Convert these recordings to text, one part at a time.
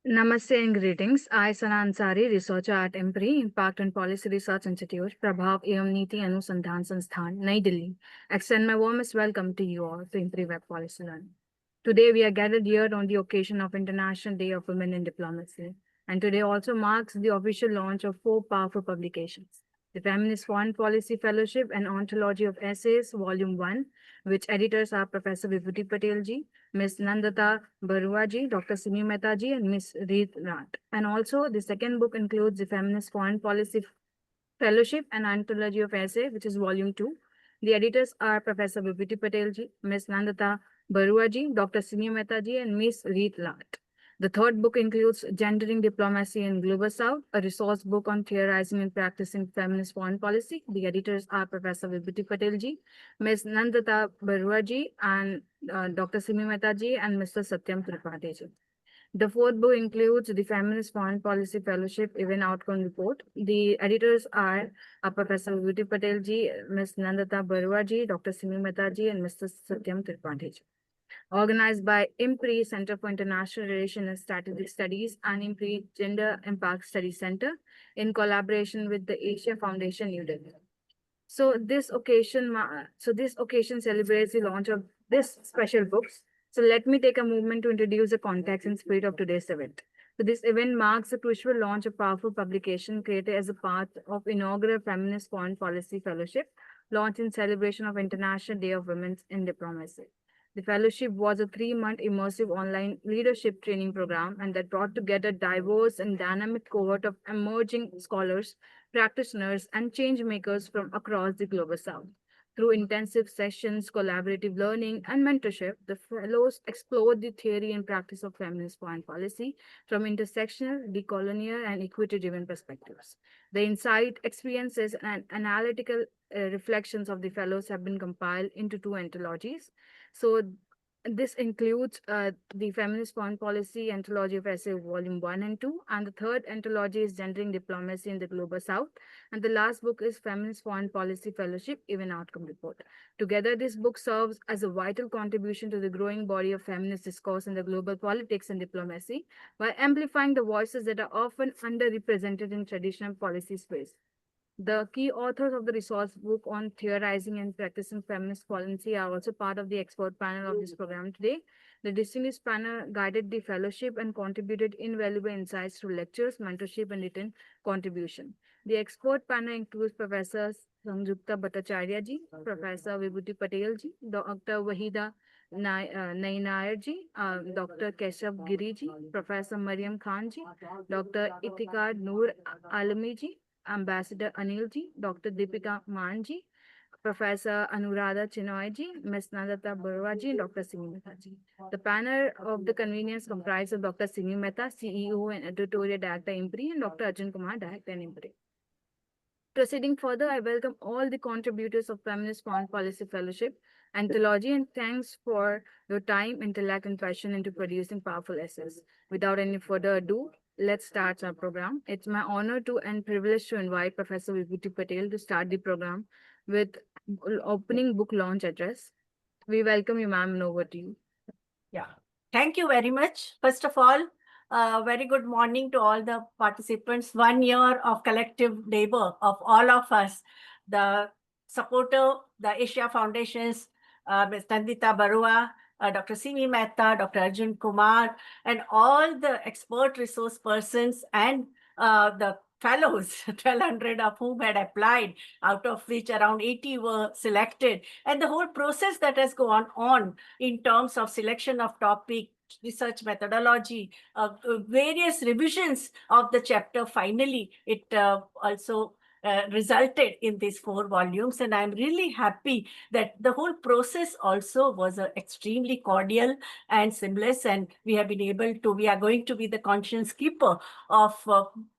Namaste and greetings. I, Sana Ansari, researcher at IMPRI, Impact and Policy Research Institute, Prabhav Evam Niti Anusandhan Sansthan, Nai Delhi. Extend my warmest welcome to you all to IMPRI Web Policy Learning. Today, we are gathered here on the occasion of International Day of Women in Diplomacy. And today also marks the official launch of 4 powerful publications: the Feminist Foreign Policy Fellowship and Ontology of Essays, Volume 1, which editors are Professor Vibhuti Patel ji, Ms. Nandata Barua ji, Dr. Simi Mehta ji, and Ms. Reet Rat. And also, the second book includes the Feminist Foreign Policy Fellowship and Anthology of Essay, which is Volume 2. The editors are Professor Vibhuti Patel ji, Ms. Nandata Barua ji, Dr. Simi Mehta ji, and Ms. Reet Lat. The third book includes Gendering Diplomacy in Global South, a resource book on theorizing and practicing feminist foreign policy. The editors are Professor Vibhuti Patel ji, Ms. Nandata Barua ji, and Dr. Simi Mehta ji, and Mr. Satyam Tripathi ji. The fourth book includes the Feminist Foreign Policy Fellowship Event Outcome Report. The editors are Professor Vibhuti Patel ji, Ms. Nandata Barua ji, Dr. Simi Mehta ji, and Mr. Satyam Tripathi ji. Organized by IMPRI, Center for International Relations and Strategic Studies, and IMPRI Gender Impact Study Center, in collaboration with the Asia Foundation, New Delhi. So this occasion celebrates the launch of this special books. So let me take a moment to introduce the context and spirit of today's event. So this event marks the crucial launch of powerful publication created as a part of inaugural Feminist Foreign Policy Fellowship, launched in celebration of International Day of Women in Diplomacy. The fellowship was a 3-month immersive online leadership training program and that brought together diverse and dynamic cohort of emerging scholars, practitioners, and change makers from across the global south. Through intensive sessions, collaborative learning, and mentorship, the fellows explored the theory and practice of feminist foreign policy from intersectional, decolonial, and equity-driven perspectives. The insight, experiences, and analytical reflections of the fellows have been compiled into 2 anthologies. So this includes the Feminist Foreign Policy Anthology of Essay Volume 1 and 2, and the third anthology is Gendering Diplomacy in the Global South, and the last book is Feminist Foreign Policy Fellowship Event Outcome Report. Together, this book serves as a vital contribution to the growing body of feminist discourse in the global politics and diplomacy, by amplifying the voices that are often underrepresented in traditional policy space. The key authors of the resource book on theorizing and practicing feminist policy are also part of the expert panel of this program today. The distinguished panel guided the fellowship and contributed invaluable insights through lectures, mentorship, and written contribution. The expert panel includes Professor Sanjukta Bhattacharya ji, Professor Vibhuti Patel ji, Dr. Wahida Nainayar ji, Dr. Keshav Giri ji, Professor Mariam Khan ji, Dr. Itikad Noor Alami ji, Ambassador Anil ji, Dr. Deepika Man ji, Professor Anuradha Chinoy ji, Ms. Nandata Barua ji, and Dr. Simi Mehta ji. The panel of the convenience comprised of Dr. Simi Mehta, CEO and Editorial Director IMPRI, and Dr. Arjun Kumar, Director IMPRI. Proceeding further, I welcome all the contributors of Feminist Foreign Policy Fellowship Anthology, and thanks for your time, intellect, and passion into producing powerful essays. Without any further ado, let's start our program. It's my honor to and privilege to invite Professor Vibhuti Patel to start the program with opening book launch address. We welcome you, ma'am, and over to you. Yeah, thank you very much. First of all, very good morning to all the participants. 1 year of collective labor of all of us, the supporter, the Asia Foundations, Ms. Nandita Barua, Dr. Simi Mehta, Dr. Arjun Kumar, and all the expert resource persons and the fellows, 1,200 of whom had applied, out of which around 80 were selected, and the whole process that has gone on in terms of selection of topic, research methodology, various revisions of the chapter. Finally, it also resulted in these 4 volumes, and I'm really happy that the whole process also was extremely cordial and seamless, and we are going to be the conscience keeper of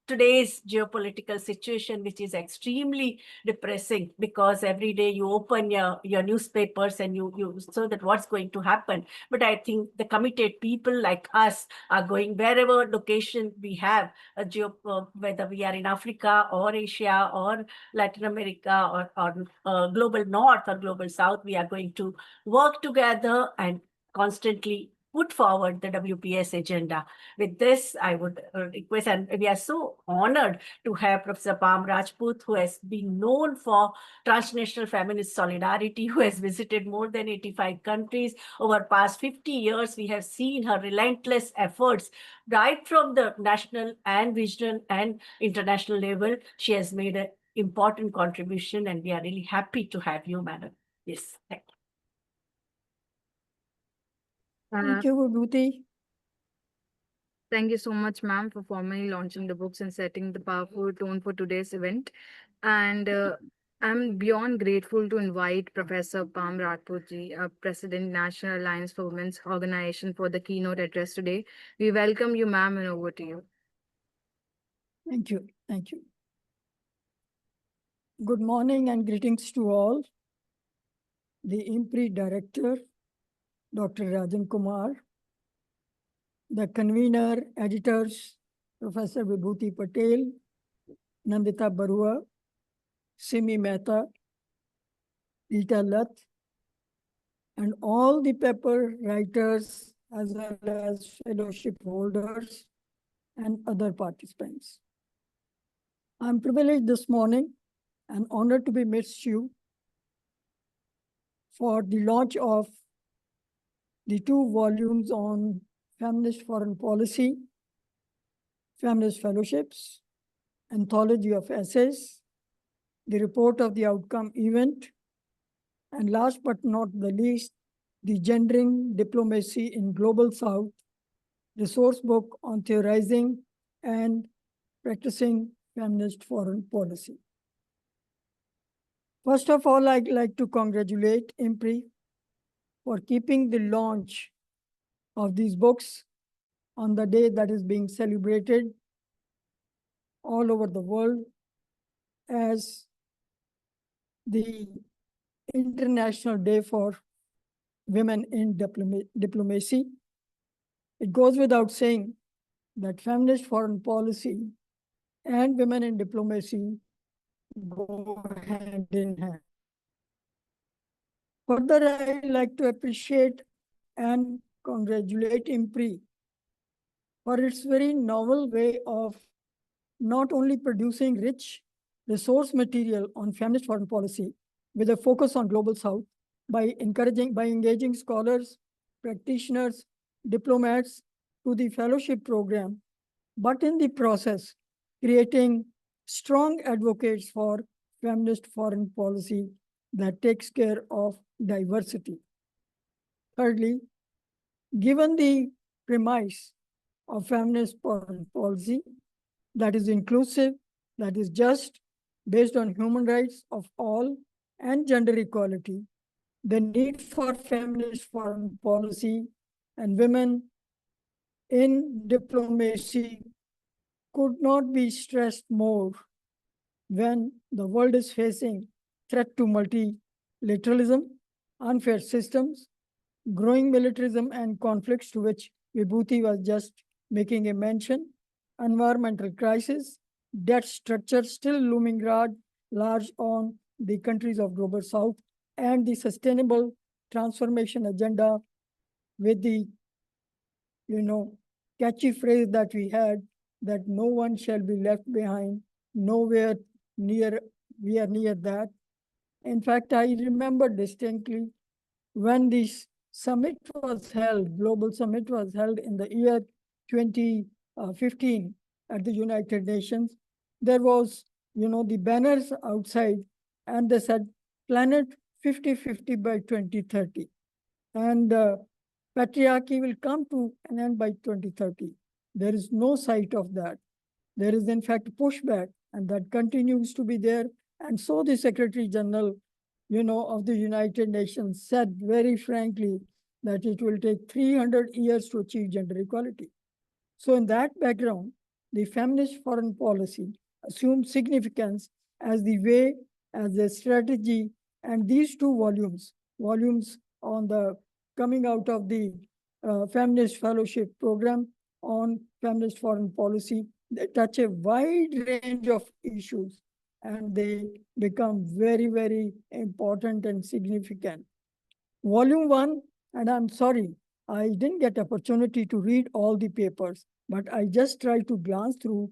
today's geopolitical situation, which is extremely depressing, because every day you open your newspapers and you so that what's going to happen. But I think the committed people like us are going wherever location we have, whether we are in Africa or Asia or Latin America or global north or global south, we are going to work together and constantly put forward the WPS agenda. With this, I would request, and we are so honored to have Professor Pam Rajput, who has been known for transnational feminist solidarity, who has visited more than 85 countries. Over past 50 years, we have seen her relentless efforts right from the national and regional and international level. She has made an important contribution, and we are really happy to have you, madam. Yes, thank you. Thank you, Vibhuti. Thank you so much, ma'am, for formally launching the books and setting the powerful tone for today's event. And I'm beyond grateful to invite Professor Pam Rajputji, President National Alliance for Women's Organization, for the keynote address today. We welcome you, ma'am, and over to you. Thank you. Thank you. Good morning and greetings to all. The IMPRI Director, Dr. Rajan Kumar, the convener, editors, Professor Vibhuti Patel, Nandita Barua, Simi Mehta, Rita Lat, and all the paper writers as well as fellowship holders and other participants. I'm privileged this morning and honored to be amidst you for the launch of the 2 volumes on feminist foreign policy, feminist fellowships, anthology of essays, the report of the outcome event, and last but not the least, the gendering diplomacy in Global South, resource book on theorizing and practicing feminist foreign policy. First of all, I'd like to congratulate IMPRI for keeping the launch of these books on the day that is being celebrated all over the world as the International Day for Women in Diplomacy. It goes without saying that feminist foreign policy and women in diplomacy go hand in hand. Further, I'd like to appreciate and congratulate IMPRI for its very novel way of not only producing rich resource material on feminist foreign policy with a focus on Global South by engaging scholars, practitioners, diplomats to the fellowship program, but in the process, creating strong advocates for feminist foreign policy that takes care of diversity. Thirdly, given the premise of feminist foreign policy that is inclusive, that is just, based on human rights of all and gender equality, the need for feminist foreign policy and women in diplomacy could not be stressed more when the world is facing threat to multilateralism, unfair systems, growing militarism and conflicts to which Vibhuti was just making a mention, environmental crisis, debt structure still looming large on the countries of Global South, and the sustainable transformation agenda with the, catchy phrase that we had, that no one shall be left behind, nowhere near, we are near that. In fact, I remember distinctly when this summit was held, global summit was held in the year 2015 at the United Nations, there was, the banners outside, and they said, planet 50-50 by 2030. And patriarchy will come to an end by 2030. There is no sight of that. There is, in fact, pushback, and that continues to be there. And so the Secretary General, of the United Nations said very frankly that it will take 300 years to achieve gender equality. So in that background, the feminist foreign policy assumes significance as the way, as a strategy, and these 2 volumes on the coming out of the Feminist Fellowship Program on feminist foreign policy, they touch a wide range of issues and they become very, very important and significant. Volume 1, and I'm sorry, I didn't get opportunity to read all the papers, but I just tried to glance through.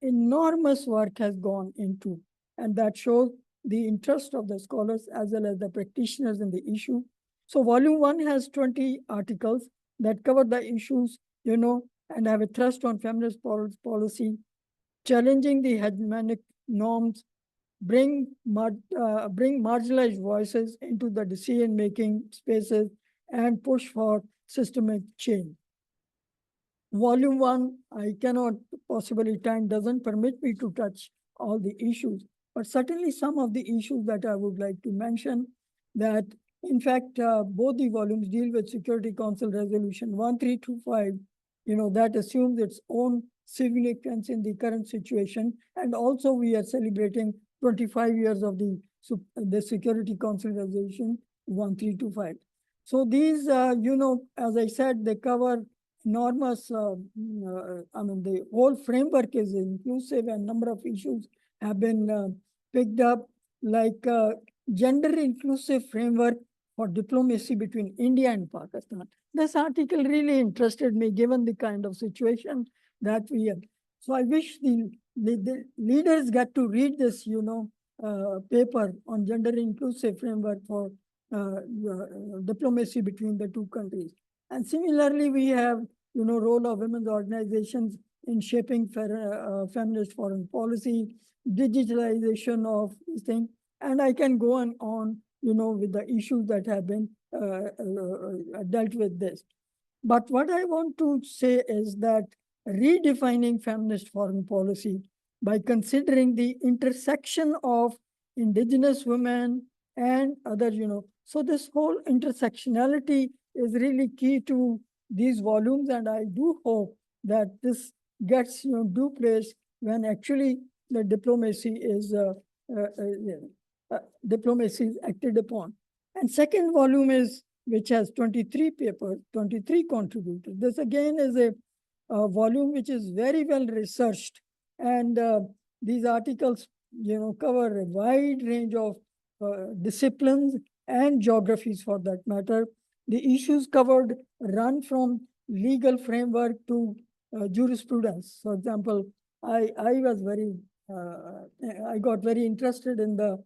Enormous work has gone into, and that shows the interest of the scholars as well as the practitioners in the issue. So volume 1 has 20 articles that cover the issues, and have a thrust on feminist policy, challenging the hegemonic norms, bring marginalized voices into the decision-making spaces, and push for systemic change. Volume 1, I cannot possibly, time doesn't permit me to touch all the issues, but certainly some of the issues that I would like to mention, that in fact, both the volumes deal with Security Council Resolution 1325, that assumes its own significance in the current situation. And also we are celebrating 25 years of the Security Council Resolution 1325. So these, as I said, they cover enormous, the whole framework is inclusive, and number of issues have been picked up, like gender inclusive framework for diplomacy between India and Pakistan. This article really interested me given the kind of situation that we have. So I wish the leaders get to read this, paper on gender inclusive framework for diplomacy between the two countries. And similarly, we have, role of women's organizations in shaping feminist foreign policy, digitalization of this thing. And I can go on, with the issues that have been dealt with this. But what I want to say is that redefining feminist foreign policy by considering the intersection of indigenous women and other, so this whole intersectionality is really key to these volumes, and I do hope that this gets, due place when actually the diplomacy is acted upon. And second volume is, which has 23 papers, 23 contributors. This again is a volume which is very well researched, and these articles, cover a wide range of disciplines and geographies for that matter. The issues covered run from legal framework to jurisprudence. For example, I got very interested in the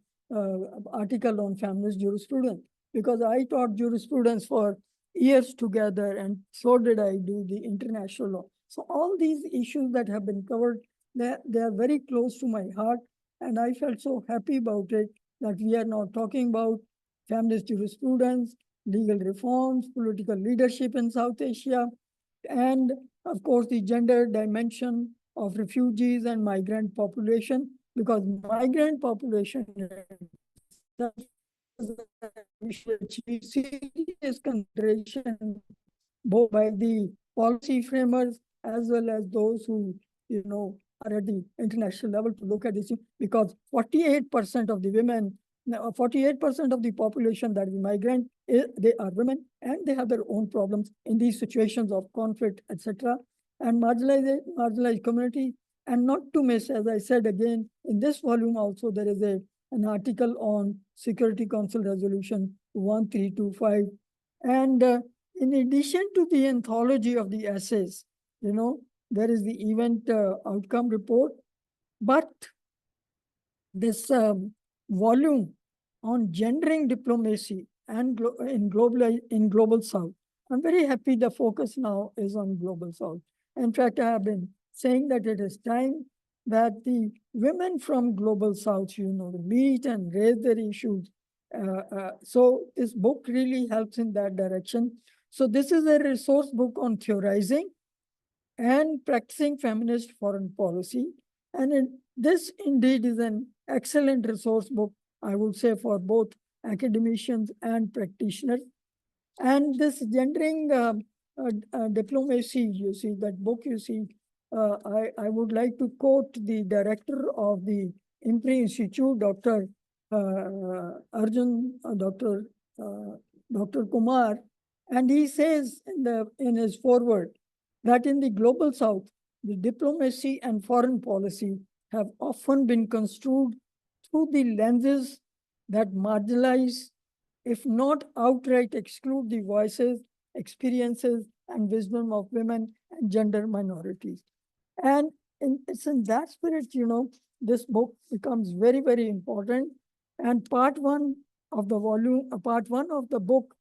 article on feminist jurisprudence, because I taught jurisprudence for years together, and so did I do the international law. So all these issues that have been covered, they are very close to my heart, and I felt so happy about it that we are now talking about feminist jurisprudence, legal reforms, political leadership in South Asia, and of course the gender dimension of refugees and migrant population, because migrant population we should achieve serious consideration both by the policy framers as well as those who, are at the international level to look at this, because 48% of the women, 48% of the population that is migrant, they are women, and they have their own problems in these situations of conflict, etc. And marginalized community. And not to miss, as I said again, in this volume also there is an article on Security Council Resolution 1325. And in addition to the anthology of the essays, there is the event outcome report, but this volume on gendering diplomacy and in global South, I'm very happy the focus now is on global South. In fact, I have been saying that it is time that the women from global South, meet and raise their issues. So this book really helps in that direction. So this is a resource book on theorizing and practicing feminist foreign policy. And this indeed is an excellent resource book, I would say, for both academicians and practitioners. And this gendering diplomacy, that book, I would like to quote the director of the IMPRI Institute, Dr. Dr. Kumar, and he says in his foreword that in the global South, the diplomacy and foreign policy have often been construed through the lenses that marginalize, if not outright exclude, the voices experiences, and wisdom of women and gender minorities. And it's in that spirit, this book becomes very, very important. And part one of the volume, part one of the book,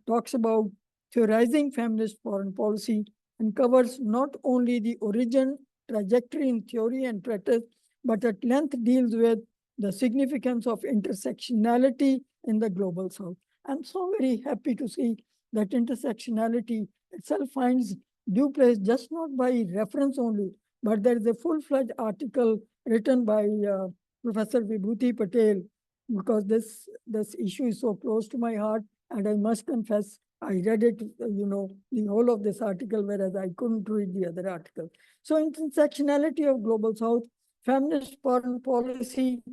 talks about theorizing feminist foreign policy and covers not only the origin, trajectory in theory and practice, but at length deals with the significance of intersectionality in the global south. I'm so very happy to see that intersectionality itself finds due place just not by reference only, but there is a full-fledged article written by Professor Vibhuti Patel, because this issue is so close to my heart, and I must confess, I read it, the whole of this article, whereas I couldn't read the other article. So intersectionality of global south, feminist foreign policy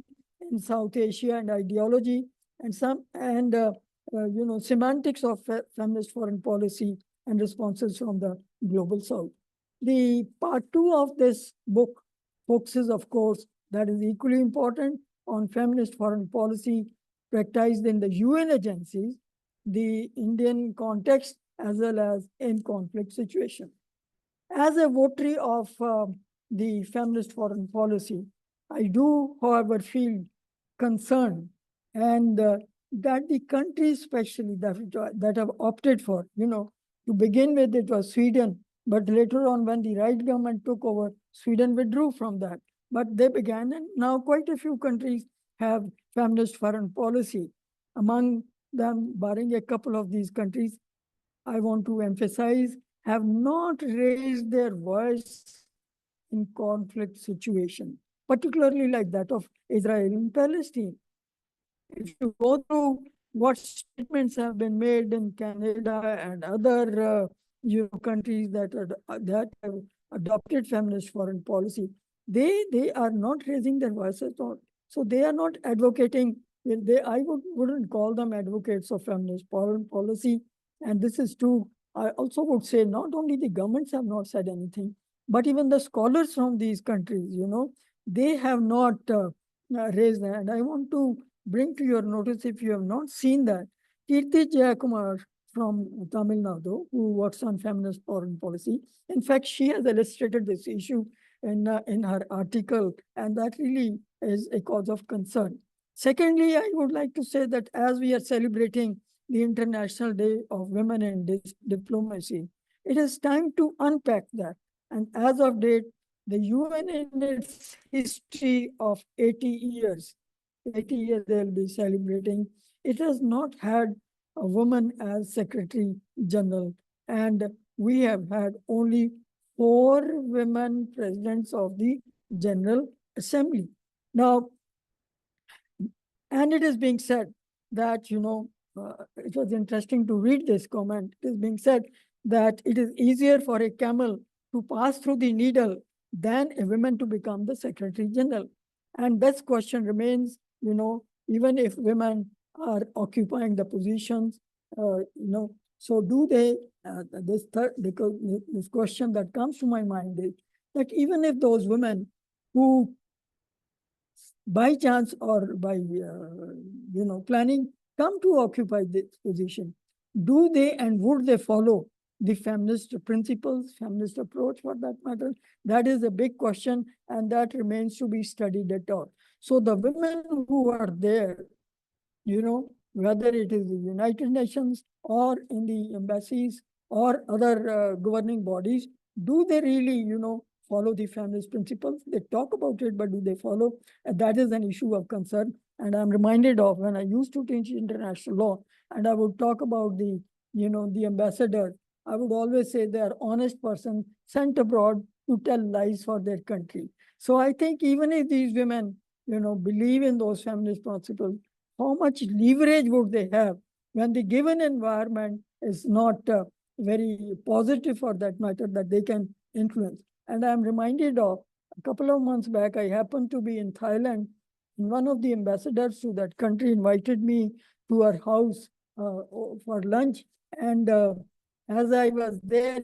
in South Asia and ideology, and semantics of feminist foreign policy and responses from the global south. The part two of this book focuses, of course, that is equally important, on feminist foreign policy practiced in the UN agencies, the Indian context, as well as in conflict situation. As a votary of the feminist foreign policy, I do, however, feel concerned, and that the countries, especially that have opted for, to begin with, it was Sweden, but later on, when the right government took over, Sweden withdrew from that. But they began, and now quite a few countries have feminist foreign policy. Among them, barring a couple of these countries, I want to emphasize, have not raised their voice in conflict situation, particularly like that of Israel and Palestine. If you go through what statements have been made in Canada and other countries that have adopted feminist foreign policy, they are not raising their voices. So they are not advocating. I wouldn't call them advocates of feminist foreign policy. And this is true. I also would say not only the governments have not said anything, but even the scholars from these countries, they have not raised that. And I want to bring to your notice, if you have not seen that, Kirti Jayakumar from Tamil Nadu, who works on feminist foreign policy. In fact, she has illustrated this issue in her article, and that really is a cause of concern. Secondly, I would like to say that as we are celebrating the International Day of Women in Diplomacy, it is time to unpack that. And as of date, the UN in its history of 80 years they'll be celebrating, it has not had a woman as Secretary General. And we have had only 4 women presidents of the General Assembly. Now, and it is being said that, it was interesting to read this comment. It is being said that it is easier for a camel to pass through the needle than a woman to become the Secretary General. And this question remains, even if women are occupying the positions, so do they, this question that comes to my mind is that even if those women who by chance or by, planning come to occupy this position, do they and would they follow the feminist principles, feminist approach for that matter? That is a big question, and that remains to be studied at all. So the women who are there, whether it is the United Nations or in the embassies or other governing bodies, do they really, follow the feminist principles? They talk about it, but do they follow? And that is an issue of concern. And I'm reminded of when I used to teach international law, and I would talk about the ambassador. I would always say they are honest person sent abroad to tell lies for their country. So I think even if these women, believe in those feminist principles, how much leverage would they have when the given environment is not very positive for that matter, that they can influence? And I'm reminded of a couple of months back, I happened to be in Thailand. One of the ambassadors to that country invited me to her house for lunch. And as I was there,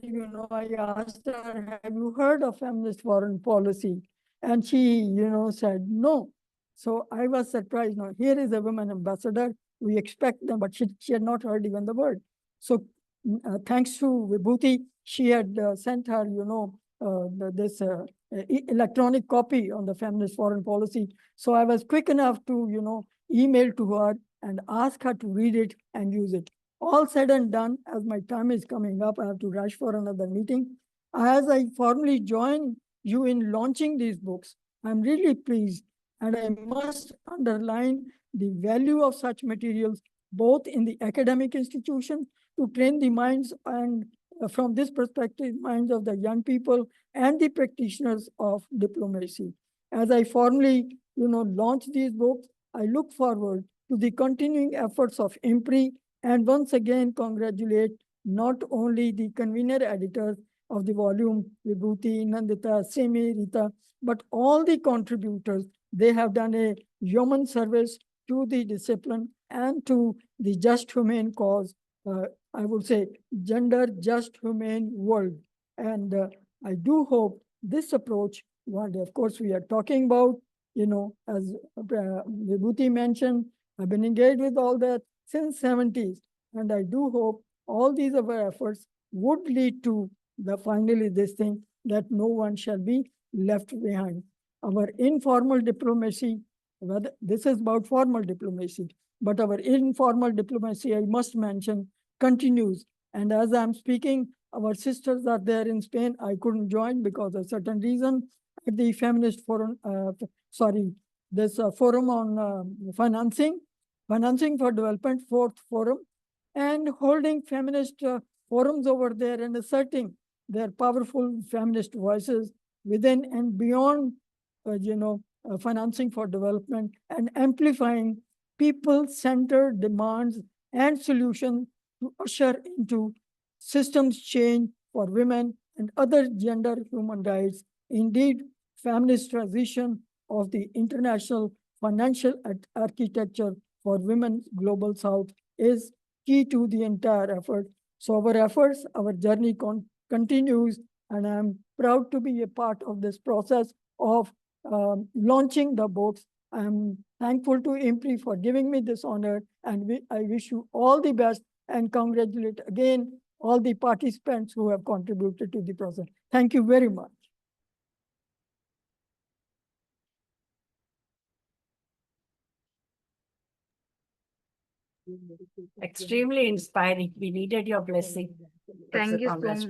I asked her, have you heard of feminist foreign policy? And she, said no. So I was surprised. Now, here is a woman ambassador. We expect them, but she had not heard even the word. So thanks to Vibhuti, she had sent her, this electronic copy on the feminist foreign policy. So I was quick enough to, email to her and ask her to read it and use it. All said and done, as my time is coming up, I have to rush for another meeting. As I formally join you in launching these books, I'm really pleased, and I must underline the value of such materials both in the academic institution to train the minds and from this perspective, minds of the young people and the practitioners of diplomacy. As I formally, launch these books, I look forward to the continuing efforts of IMPRI and once again congratulate not only the convener editors of the volume, Vibhuti, Nandita, Semi, Rita, but all the contributors. They have done a human service to the discipline and to the just humane cause, I would say gender just humane world. And I do hope this approach, what of course we are talking about, as Vibhuti mentioned, I've been engaged with all that since 70s. And I do hope all these other efforts would lead to the finally this thing that no one shall be left behind. Our informal diplomacy, whether this is about formal diplomacy, but our informal diplomacy, I must mention, continues. And as I'm speaking, our sisters are there in Spain. I couldn't join because of certain reason at the feminist forum, this forum on financing for development, fourth forum, and holding feminist forums over there and asserting their powerful feminist voices within and beyond, financing for development and amplifying people-centered demands and solutions to usher into systems change for women and other gender human rights. Indeed, feminist transition of the international financial architecture for women's global south is key to the entire effort. So our efforts, our journey continues, and I'm proud to be a part of this process of launching the books. I'm thankful to IMPRI for giving me this honor, and I wish you all the best and congratulate again all the participants who have contributed to the process. Thank you very much. Extremely inspiring. We needed your blessing. Thank you so much.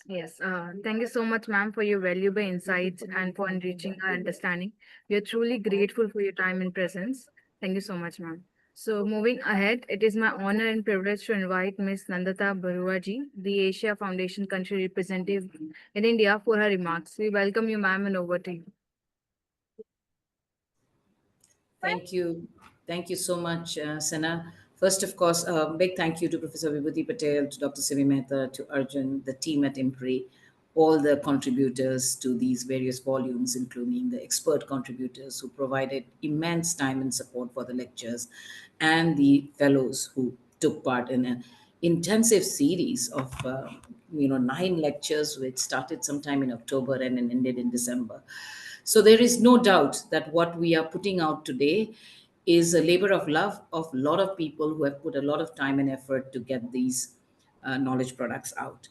Yes, thank you so much, ma'am, for your valuable insights and for enriching our understanding. We are truly grateful for your time and presence. Thank you so much, ma'am. So moving ahead, it is my honor and privilege to invite Ms. Nandita Baruaji, the Asia Foundation country representative in India, for her remarks. We welcome you, ma'am, and over to you. Thank you. Thank you so much, Sana. First, of course, a big thank you to Professor Vibhuti Patel, to Dr. Sivi Mehta, to Arjun, the team at IMPRI, all the contributors to these various volumes, including the expert contributors who provided immense time and support for the lectures, and the fellows who took part in an intensive series of 9 lectures, which started sometime in October and ended in December. So there is no doubt that what we are putting out today is a labor of love of a lot of people who have put a lot of time and effort to get these knowledge products out.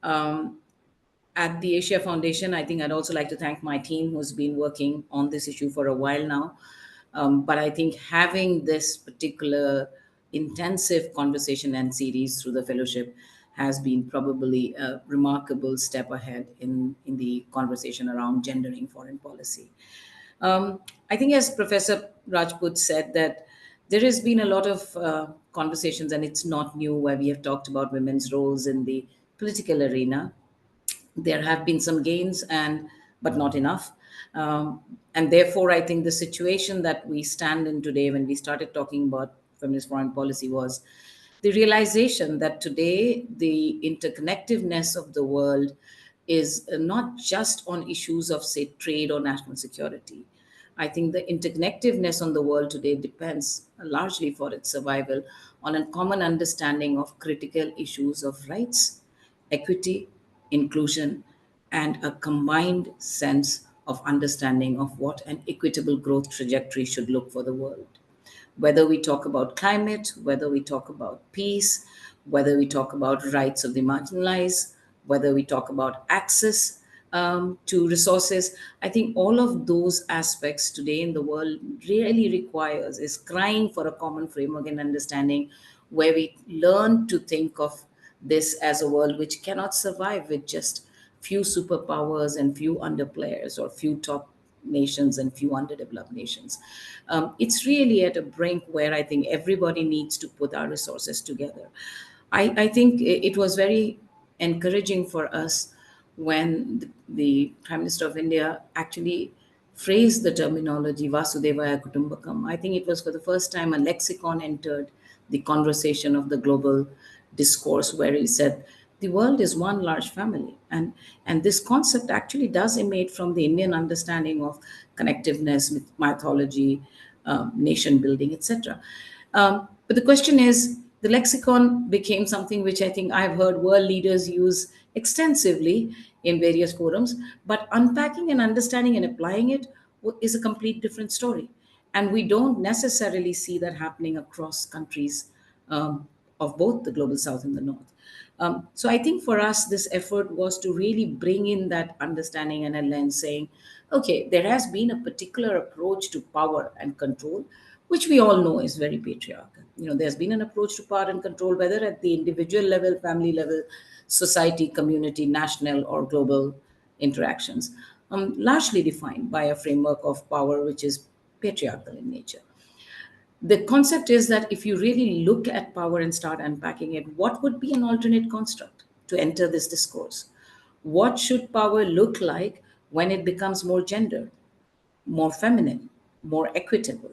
At the Asia Foundation, I think I'd also like to thank my team who's been working on this issue for a while now. But I think having this particular intensive conversation and series through the fellowship has been probably a remarkable step ahead in the conversation around gendering foreign policy. I think, as Professor Rajput said, that there has been a lot of conversations, and it's not new, where we have talked about women's roles in the political arena. There have been some gains, but not enough. And therefore, I think the situation that we stand in today, when we started talking about feminist foreign policy, was the realization that today the interconnectedness of the world is not just on issues of, say, trade or national security. I think the interconnectedness on the world today depends largely for its survival on a common understanding of critical issues of rights, equity, inclusion, and a combined sense of understanding of what an equitable growth trajectory should look for the world. Whether we talk about climate, whether we talk about peace, whether we talk about rights of the marginalized, whether we talk about access to resources. I think all of those aspects today in the world really requires, is crying for a common framework and understanding, where we learn to think of this as a world which cannot survive with just few superpowers and few underplayers, or few top nations and few underdeveloped nations. It's really at a brink where I think everybody needs to put our resources together. I think it was very encouraging for us when the Prime Minister of India actually phrased the terminology Vasudevaya Kutumbakam. I think it was for the first time a lexicon entered the conversation of the global discourse, where he said the world is one large family. And this concept actually does emanate from the Indian understanding of connectiveness, mythology, nation building, etc. But the question is, the lexicon became something which I think I've heard world leaders use extensively in various forums, but unpacking and understanding and applying it is a complete different story. And we don't necessarily see that happening across countries of both the global south and the north. So I think for us, this effort was to really bring in that understanding and a lens, saying, okay, there has been a particular approach to power and control, which we all know is very patriarchal. There's been an approach to power and control, whether at the individual level, family level, society, community, national, or global interactions, largely defined by a framework of power which is patriarchal in nature. The concept is that if you really look at power and start unpacking it, what would be an alternate construct to enter this discourse? What should power look like when it becomes more gendered, more feminine, more equitable?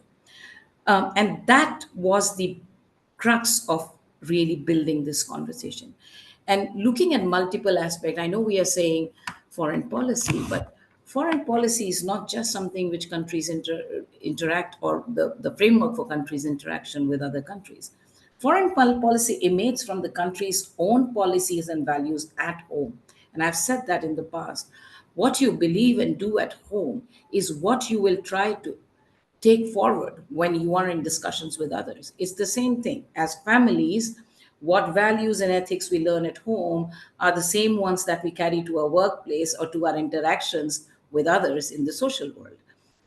And that was the crux of really building this conversation. And looking at multiple aspects, I know we are saying foreign policy, but foreign policy is not just something which countries interact, or the framework for countries' interaction with other countries. Foreign policy emanates from the country's own policies and values at home. And I've said that in the past. What you believe and do at home is what you will try to take forward when you are in discussions with others. It's the same thing. As families, what values and ethics we learn at home are the same ones that we carry to our workplace or to our interactions with others in the social world.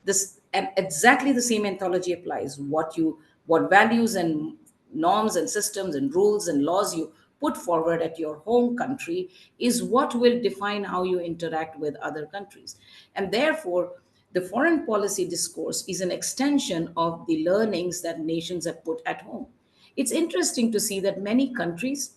This, and exactly the same anthology applies. What values and norms and systems and rules and laws you put forward at your home country is what will define how you interact with other countries. And therefore, the foreign policy discourse is an extension of the learnings that nations have put at home. It's interesting to see that many countries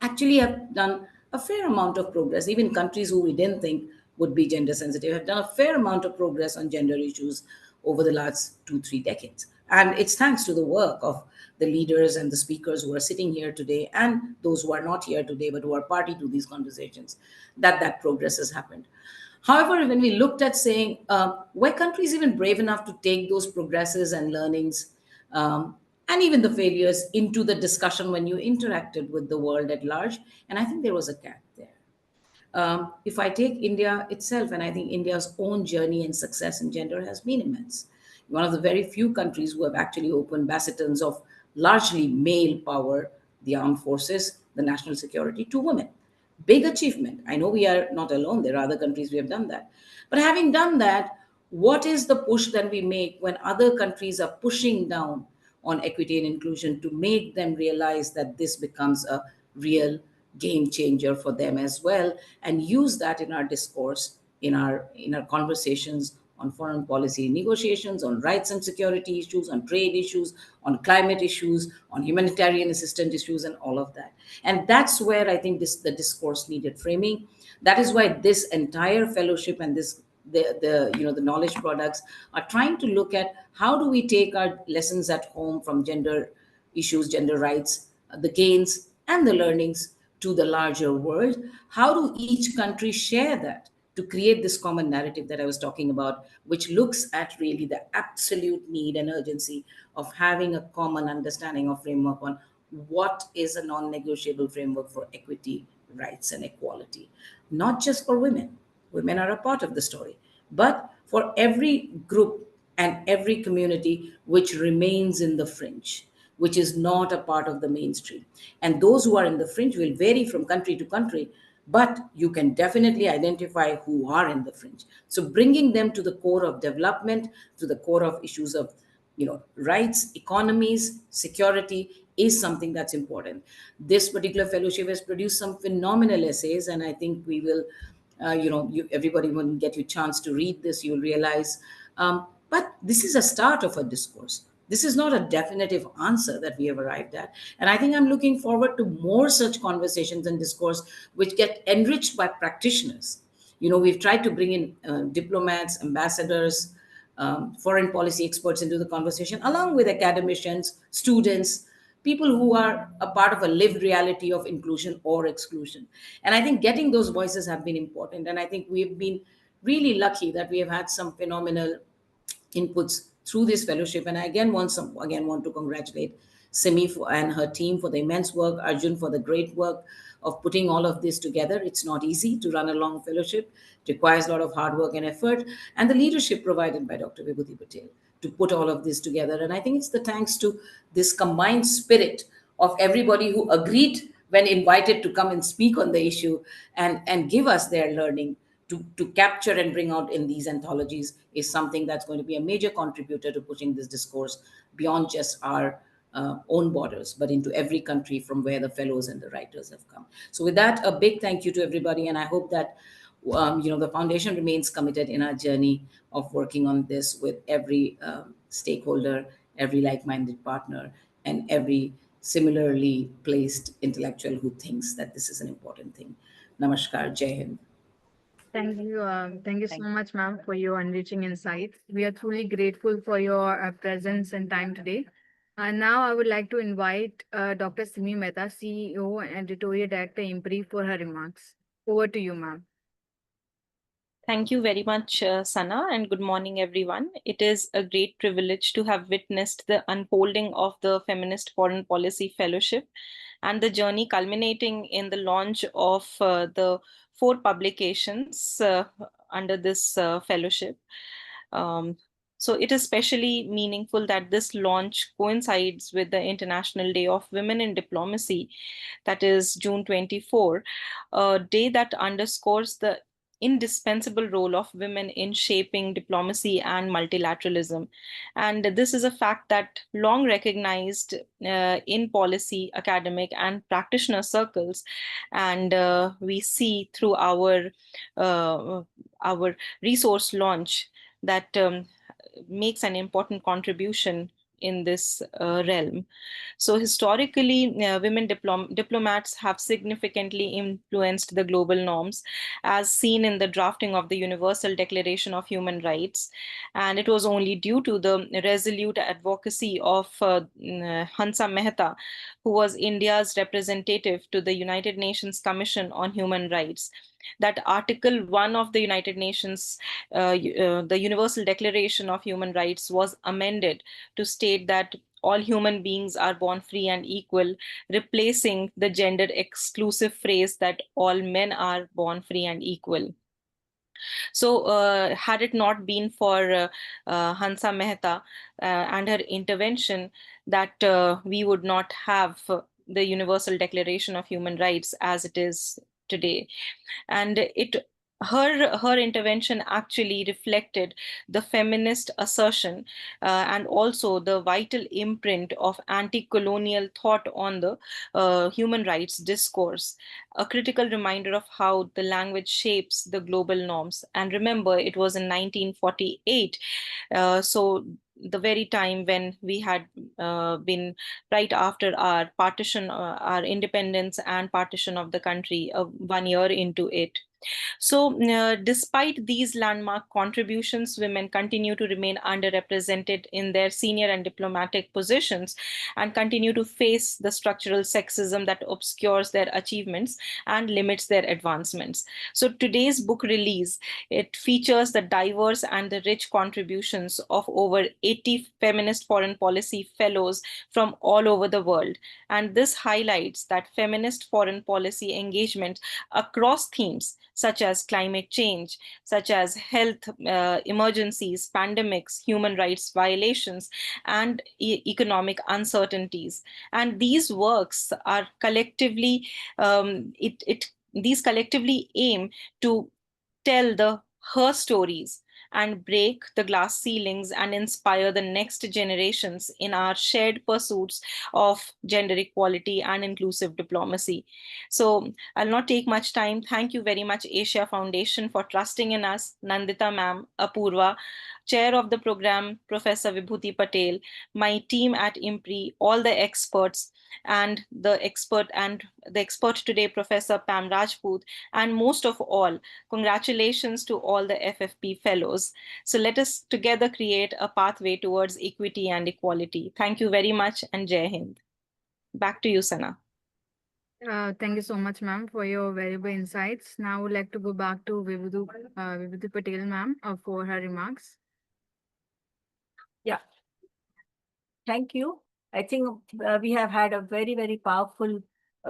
actually have done a fair amount of progress. Even countries who we didn't think would be gender sensitive have done a fair amount of progress on gender issues over the last 2-3 decades. And it's thanks to the work of the leaders and the speakers who are sitting here today, and those who are not here today but who are party to these conversations, that progress has happened. However, when we looked at saying, were countries even brave enough to take those progresses and learnings, and even the failures, into the discussion when you interacted with the world at large? And I think there was a gap there. If I take India itself, and I think India's own journey and success in gender has been immense. One of the very few countries who have actually opened bastions of largely male power, the armed forces, the national security, to women. Big achievement. I know we are not alone. There are other countries who have done that. But having done that, what is the push that we make when other countries are pushing down on equity and inclusion to make them realize that this becomes a real game changer for them as well, and use that in our discourse, in our conversations on foreign policy negotiations, on rights and security issues, on trade issues, on climate issues, on humanitarian assistance issues, and all of that. And that's where I think the discourse needed framing. That is why this entire fellowship and the knowledge products are trying to look at how do we take our lessons at home from gender issues, gender rights, the gains and the learnings to the larger world. How do each country share that to create this common narrative that I was talking about, which looks at really the absolute need and urgency of having a common understanding of framework on what is a non-negotiable framework for equity, rights, and equality, not just for women. Women are a part of the story, but for every group and every community which remains in the fringe. which is not a part of the mainstream. And those who are in the fringe will vary from country to country, but you can definitely identify who are in the fringe. So bringing them to the core of development, to the core of issues of rights, economies, security is something that's important. This particular fellowship has produced some phenomenal essays, and I think we will, everybody, when you get your chance to read this, you'll realize. But this is a start of a discourse. This is not a definitive answer that we have arrived at. And I think I'm looking forward to more such conversations and discourse which get enriched by practitioners. We've tried to bring in diplomats, ambassadors, foreign policy experts into the conversation, along with academicians, students, people who are a part of a lived reality of inclusion or exclusion. And I think getting those voices have been important. And I think we've been really lucky that we have had some phenomenal inputs through this fellowship. And I again want to congratulate Simi and her team for the immense work, Arjun for the great work of putting all of this together. It's not easy to run a long fellowship. It requires a lot of hard work and effort, and the leadership provided by Dr. Vibhuti Patel to put all of this together. And I think it's the thanks to this combined spirit of everybody who agreed when invited to come and speak on the issue and give us their learning to capture and bring out in these anthologies is something that's going to be a major contributor to pushing this discourse beyond just our own borders, but into every country from where the fellows and the writers have come. So with that, a big thank you to everybody. And I hope that the foundation remains committed in our journey of working on this with every stakeholder, every like-minded partner, and every similarly placed intellectual who thinks that this is an important thing. Namaskar, Jai Hind. Thank you so much, ma'am, for your enriching insights. We are truly grateful for your presence and time today. Now I would like to invite Dr. Simi Mehta, CEO and Editorial Director, IMPRI, for her remarks. Over to you, ma'am. Thank you very much, Sana, and good morning, everyone. It is a great privilege to have witnessed the unfolding of the Feminist Foreign Policy Fellowship and the journey culminating in the launch of the 4 publications under this fellowship. So it is especially meaningful that this launch coincides with the International Day of Women in Diplomacy, that is June 24, a day that underscores the indispensable role of women in shaping diplomacy and multilateralism. And this is a fact that long recognized in policy, academic, and practitioner circles. And we see through our resource launch that makes an important contribution in this realm. So historically, women diplomats have significantly influenced the global norms, as seen in the drafting of the Universal Declaration of Human Rights. And it was only due to the resolute advocacy of Hansa Mehta, who was India's representative to the United Nations Commission on Human Rights, that Article 1 of the United Nations, the Universal Declaration of Human Rights, was amended to state that all human beings are born free and equal, replacing the gender exclusive phrase that all men are born free and equal. So had it not been for Hansa Mehta and her intervention, that we would not have the Universal Declaration of Human Rights as it is today. And her intervention actually reflected the feminist assertion and also the vital imprint of anti-colonial thought on the human rights discourse, a critical reminder of how the language shapes the global norms. And remember, it was in 1948, so the very time when we had been right after our partition, our independence and partition of the country, 1 year into it. So despite these landmark contributions, women continue to remain underrepresented in their senior and diplomatic positions and continue to face the structural sexism that obscures their achievements and limits their advancements. So today's book release, it features the diverse and the rich contributions of over 80 feminist foreign policy fellows from all over the world. And this highlights that feminist foreign policy engagement across themes such as climate change, such as health emergencies, pandemics, human rights violations, and economic uncertainties. And these works are collectively, these collectively aim to tell her stories and break the glass ceilings and inspire the next generations in our shared pursuits of gender equality and inclusive diplomacy. So I'll not take much time. Thank you very much, Asia Foundation, for trusting in us, Nandita ma'am, Apurva, chair of the program, Professor Vibhuti Patel, my team at IMPRI, all the experts, and the expert today, Professor Pam Rajput, and most of all, congratulations to all the FFP fellows. So let us together create a pathway towards equity and equality. Thank you very much, and Jai Hind. Back to you, Sana. Thank you so much, ma'am, for your valuable insights. Now I would like to go back to Vibhuti Patel, ma'am, for her remarks. Yeah. Thank you. I think we have had a very, very powerful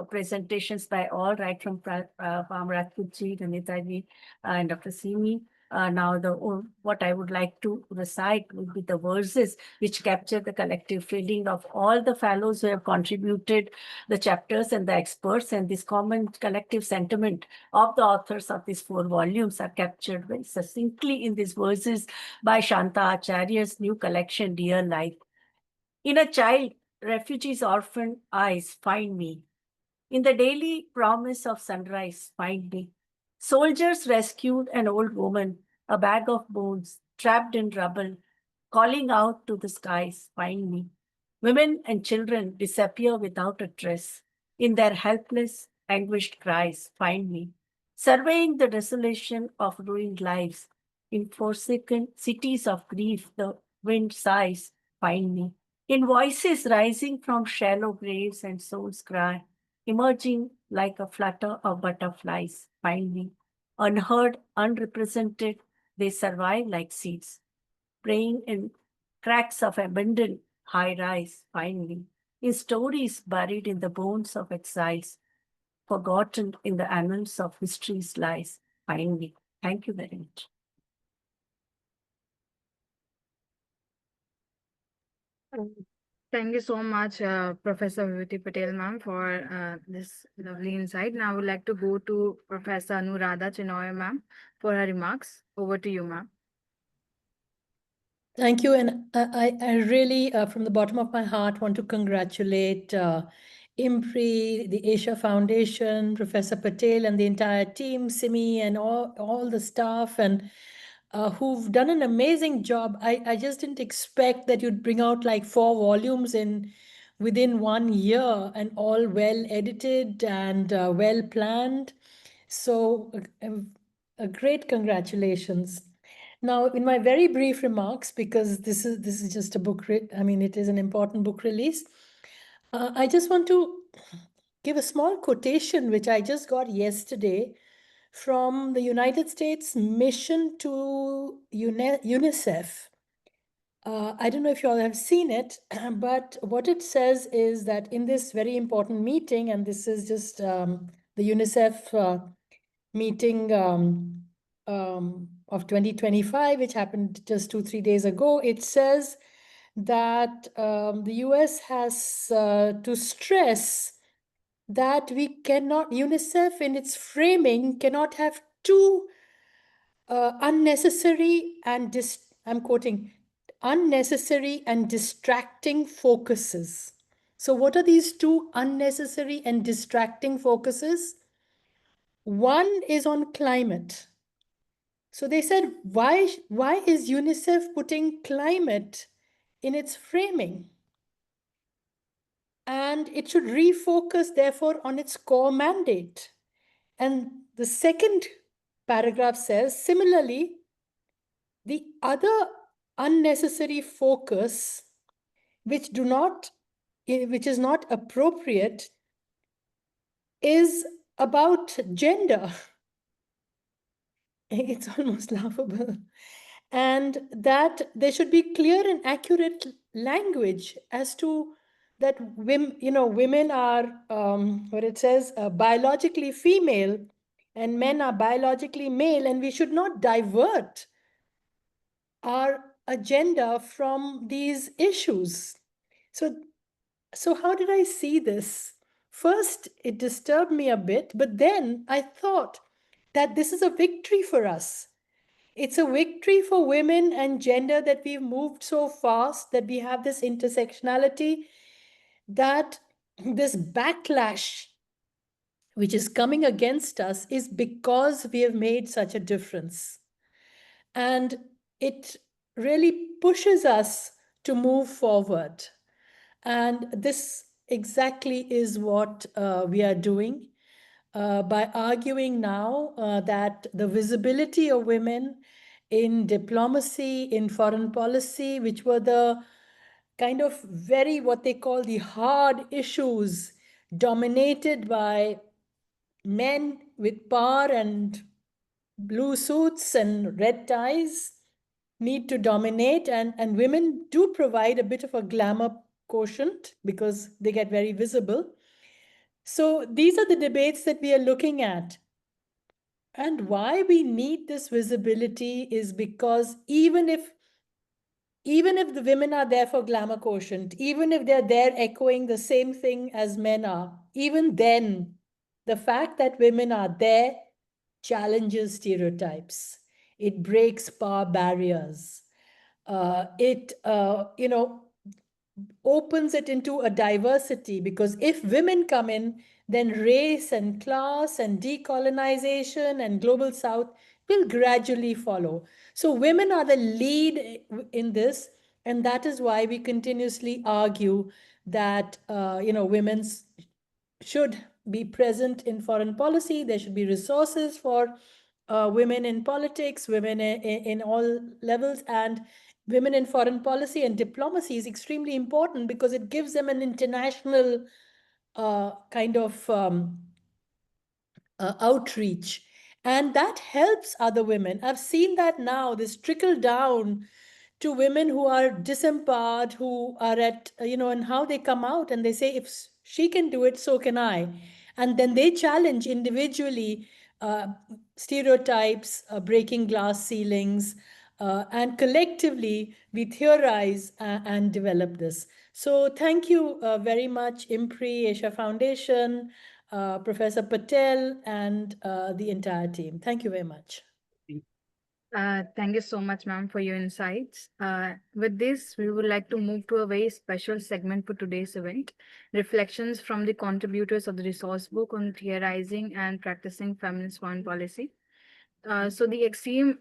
presentations by all, right from Pam Rajputji, Nanitaji, and Dr. Simi. Now, what I would like to recite would be the verses which capture the collective feeling of all the fellows who have contributed the chapters and the experts, and this common collective sentiment of the authors of these 4 volumes are captured very succinctly in these verses by Shanta Acharya's new collection, Dear Life. In a child, refugees, orphan eyes, find me. In the daily promise of sunrise, find me. Soldiers rescued an old woman, a bag of bones, trapped in rubble, calling out to the skies, find me. Women and children disappear without a trace. In their helpless, anguished cries, find me. Surveying the desolation of ruined lives, in forsaken cities of grief, the wind sighs, find me. In voices rising from shallow graves and souls cry, emerging like a flutter of butterflies, find me. Unheard, unrepresented, they survive like seeds, praying in cracks of abandoned high-rise, find me. In stories buried in the bones of exiles, forgotten in the annals of history's lies, find me. Thank you very much. Thank you so much, Professor Vibhuti Patel, ma'am, for this lovely insight. Now I would like to go to Professor Anuradha Chinoy, ma'am, for her remarks. Over to you, ma'am. Thank you. And I really, from the bottom of my heart, want to congratulate IMPRI, the Asia Foundation, Professor Patel, and the entire team, Simi, and all the staff, and who've done an amazing job. I just didn't expect that you'd bring out like 4 volumes within 1 year, and all well edited and well planned. So a great congratulations. Now, in my very brief remarks, because this is just a book, I mean, it is an important book release. I just want to give a small quotation, which I just got yesterday from the United States mission to UNICEF. I don't know if you all have seen it, but what it says is that in this very important meeting, and this is just the UNICEF meeting of 2025, which happened just 2-3 days ago, it says that the US has to stress that we cannot, UNICEF in its framing cannot have 2 unnecessary and I'm quoting, unnecessary and distracting focuses. So what are these 2 unnecessary and distracting focuses? One is on climate. So they said, why is UNICEF putting climate in its framing? And it should refocus, therefore, on its core mandate. And the second paragraph says, similarly, the other unnecessary focus, which is not appropriate, is about gender. It's almost laughable. And that there should be clear and accurate language as to that women are, what it says, biologically female, and men are biologically male, and we should not divert our agenda from these issues. So how did I see this? First, it disturbed me a bit, but then I thought that this is a victory for us. It's a victory for women and gender that we've moved so fast, that we have this intersectionality, that this backlash which is coming against us is because we have made such a difference. And it really pushes us to move forward. And this exactly is what we are doing by arguing now that the visibility of women in diplomacy, in foreign policy, which were the kind of very what they call the hard issues dominated by men with power and blue suits and red ties, need to dominate, and women do provide a bit of a glamour quotient because they get very visible. So these are the debates that we are looking at. And why we need this visibility is because even if the women are there for glamour quotient, even if they're there echoing the same thing as men are, even then, the fact that women are there challenges stereotypes. It breaks power barriers. It opens it into a diversity, because if women come in, then race and class and decolonization and global south will gradually follow. So women are the lead in this, and that is why we continuously argue that women should be present in foreign policy. There should be resources for women in politics, women in all levels, and women in foreign policy and diplomacy is extremely important because it gives them an international kind of outreach. And that helps other women. I've seen that now, this trickle down to women who are disempowered, who are at, and how they come out and they say, if she can do it, so can I. And then they challenge individually stereotypes, breaking glass ceilings, and collectively we theorize and develop this. So thank you very much, IMPRI, Asia Foundation, Professor Patel, and the entire team. Thank you very much. Thank you so much, ma'am, for your insights. With this, we would like to move to a very special segment for today's event, reflections from the contributors of the resource book on theorizing and practicing feminist foreign policy. So the esteemed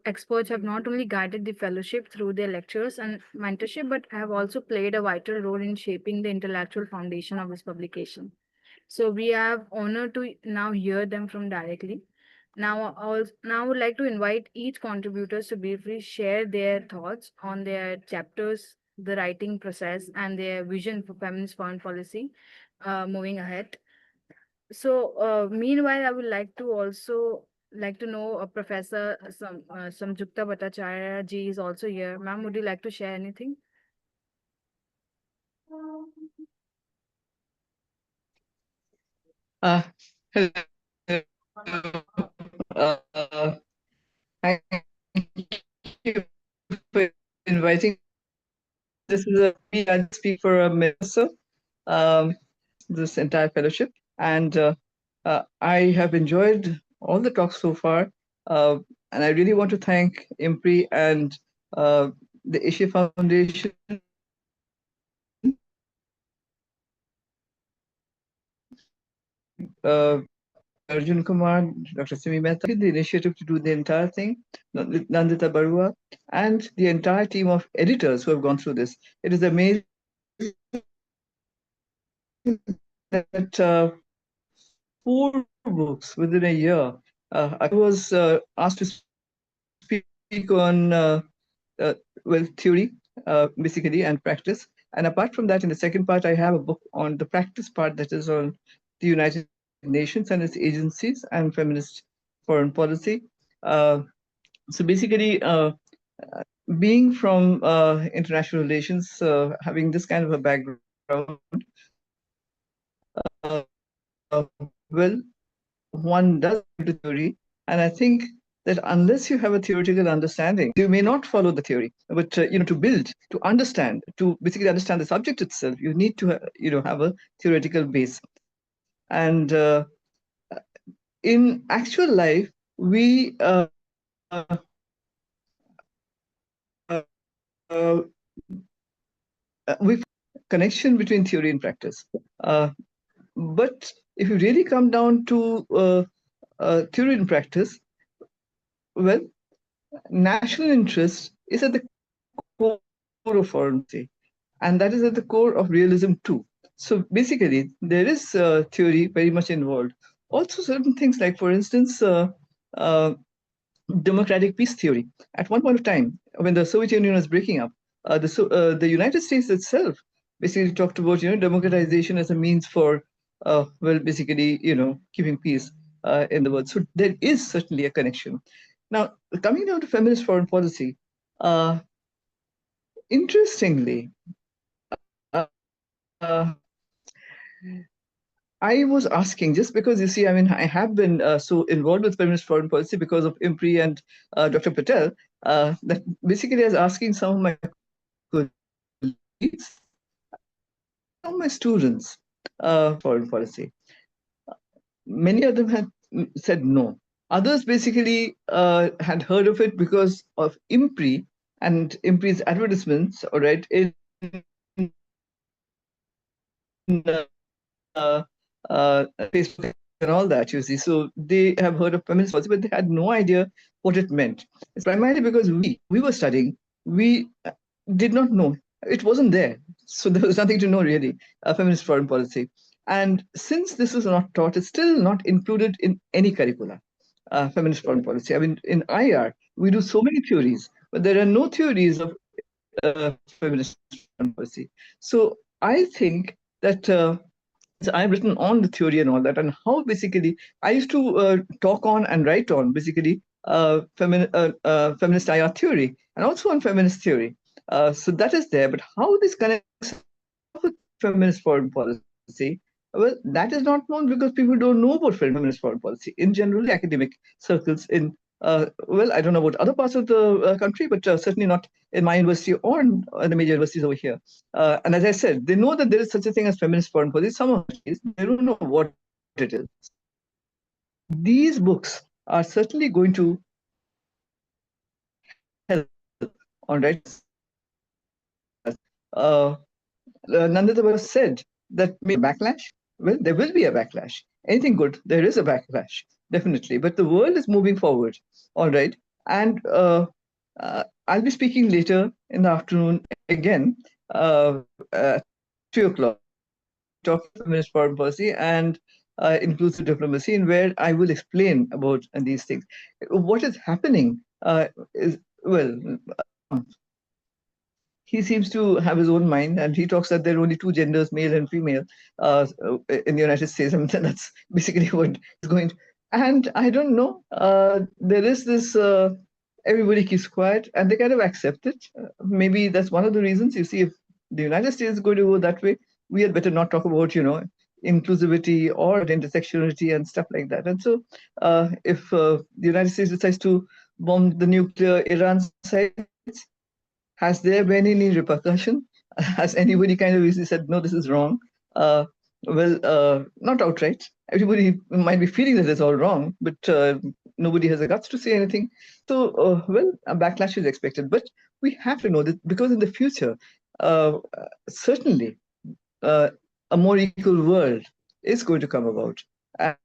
experts have not only guided the fellowship through their lectures and mentorship, but have also played a vital role in shaping the intellectual foundation of this publication. So we have honor to now hear them from directly. Now, I would like to invite each contributors to briefly share their thoughts on their chapters, the writing process, and their vision for feminist foreign policy moving ahead. So, meanwhile, I would like to also like to know Professor Samjukta Bhattacharya ji is also here. Ma'am, would you like to share anything? Hello. Thank you for inviting. This is I speak for a minute or so, this entire fellowship, and I have enjoyed all the talks so far, and I really want to thank IMPRI and the Asia Foundation Arjun Kumar, Dr. Simi Mehta, the initiative to do the entire thing, Nandita Barua, and the entire team of editors who have gone through this. It is amazing that 4 books within a year. I was asked to speak on theory, basically, and practice. And apart from that, in the second part, I have a book on the practice part that is on the United Nations and its agencies and feminist foreign policy. So basically, being from international relations, having this kind of a background, well, one does into theory, and I think that unless you have a theoretical understanding, you may not follow the theory. But to build, to understand, to basically understand the subject itself, you need to have a theoretical base. And in actual life, we we connection between theory and practice. But if you really come down to theory and practice, well, national interest is at the core of foreign policy, and that is at the core of realism too. So basically, there is theory very much involved. Also, certain things like, for instance, uh, democratic peace theory. At one point of time, when the Soviet Union was breaking up, the United States itself basically talked about democratization as a means for basically keeping peace in the world. So there is certainly a connection. Now, coming down to feminist foreign policy, interestingly, uh, I was asking, just because you see, I mean, I have been so involved with feminist foreign policy because of IMPRI and Dr. Patel, that basically I was asking some of my colleagues, some of my students, foreign policy. Many of them had said no. Others basically had heard of it because of IMPRI and IMPRI's advertisements, all right, in Facebook and all that, you see. So they have heard of feminist policy, but they had no idea what it meant. It's primarily because we were studying, we did not know. It wasn't there. So there was nothing to know really, feminist foreign policy. And since this was not taught, it's still not included in any curricula, feminist foreign policy. I mean, in IR, we do so many theories, but there are no theories of feminist foreign policy. So I think that I've written on the theory and all that, and how basically I used to talk on and write on basically feminist IR theory and also on feminist theory. So that is there, but how this connects with feminist foreign policy? Well, that is not known because people don't know about feminist foreign policy in general academic circles. I don't know about other parts of the country, but certainly not in my university or in the major universities over here. And as I said, they know that there is such a thing as feminist foreign policy. Some of these, they don't know what it is. These books are certainly going to help on right. Nandita said that maybe backlash. Well, there will be a backlash. Anything good, there is a backlash, definitely. But the world is moving forward, all right. And I'll be speaking later in the afternoon again at 3 o'clock, talking feminist foreign policy and inclusive diplomacy, in where I will explain about these things. What is happening is, well, he seems to have his own mind, and he talks that there are only two genders, male and female, in the United States. I mean, that's basically what is going to. And I don't know, there is this, everybody keeps quiet and they kind of accept it. Maybe that's one of the reasons. You see, if the United States is going to go that way, we had better not talk about, inclusivity or intersectionality and stuff like that. And so if the United States decides to bomb the nuclear Iran sites, has there been any repercussion? Has anybody kind of easily said, no, this is wrong? Not outright. Everybody might be feeling that it's all wrong, but nobody has the guts to say anything. So, a backlash is expected. But we have to know that, because in the future, certainly a more equal world is going to come about. And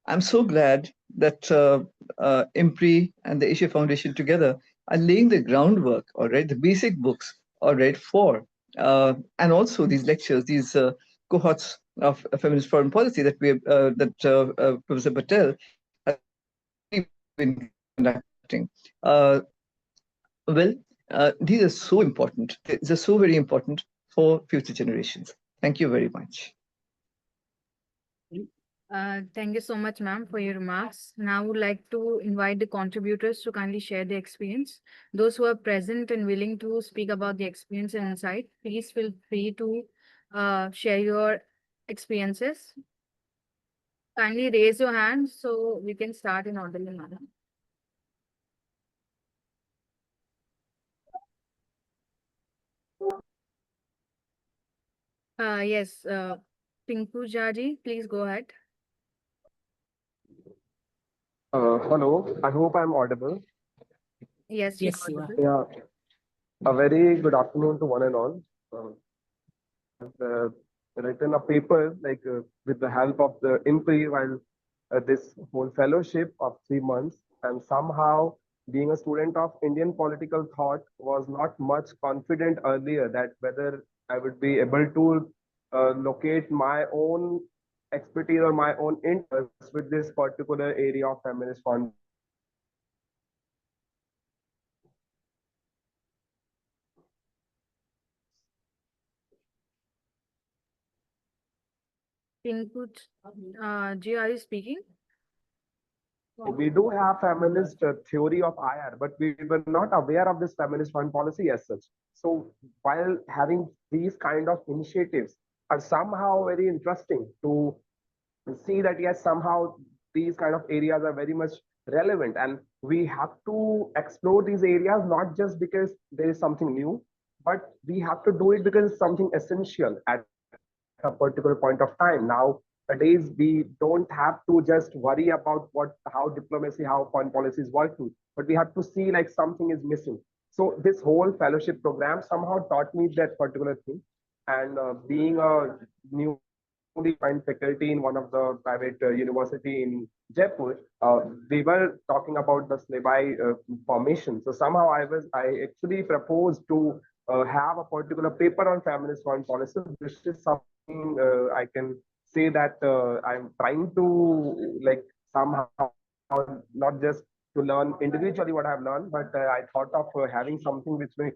I'm so glad that IMPRI and the Asia Foundation together are laying the groundwork, all right, the basic books, all right, for, and also these lectures, these cohorts of feminist foreign policy that Professor Patel has been conducting. These are so important. These are so very important for future generations. Thank you very much. Thank you so much, ma'am, for your remarks. Now, I would like to invite the contributors to kindly share their experience. Those who are present and willing to speak about the experience and insight, please feel free to share your experiences. Kindly raise your hand so we can start in orderly manner. Yes, Pinku Jaji, please go ahead. Hello, I hope I'm audible. Yes, Yes, you're you are. audible. Yeah, a very good afternoon to one and all. I've written a paper with the help of the IMPRI while this whole fellowship of 3 months, and somehow being a student of Indian political thought was not much confident earlier that whether I would be able to locate my own expertise or my own interest with this particular area of feminist foreign Pinku, Ji, are you speaking? We do have feminist theory of IR, but we were not aware of this feminist foreign policy as such. So while having these kind of initiatives are somehow very interesting to see that yes, somehow these kind of areas are very much relevant, and we have to explore these areas not just because there is something new, but we have to do it because it's something essential at a particular point of time. Nowadays, we don't have to just worry about how diplomacy, how foreign policy is working, but we have to see like something is missing. So this whole fellowship program somehow taught me that particular thing. And being a newly joined faculty in one of the private university in Jaipur, we were talking about the syllabi formation. So somehow I actually proposed to have a particular paper on feminist foreign policy, which is something I can say that I'm trying to like somehow not just to learn individually what I've learned, but I thought of having something which may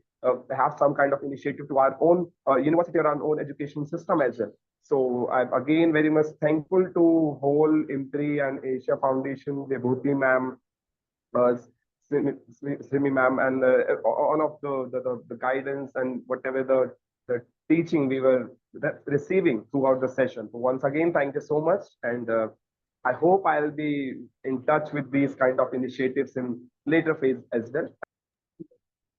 have some kind of initiative to our own university or our own education system as well. So I'm again very much thankful to whole IMPRI and Asia Foundation, Vibhuti ma'am, uh, Simi ma'am, and all of the guidance and whatever the teaching we were receiving throughout the session. So once again, thank you so much, and I hope I'll be in touch with these kind of initiatives in later phase as well.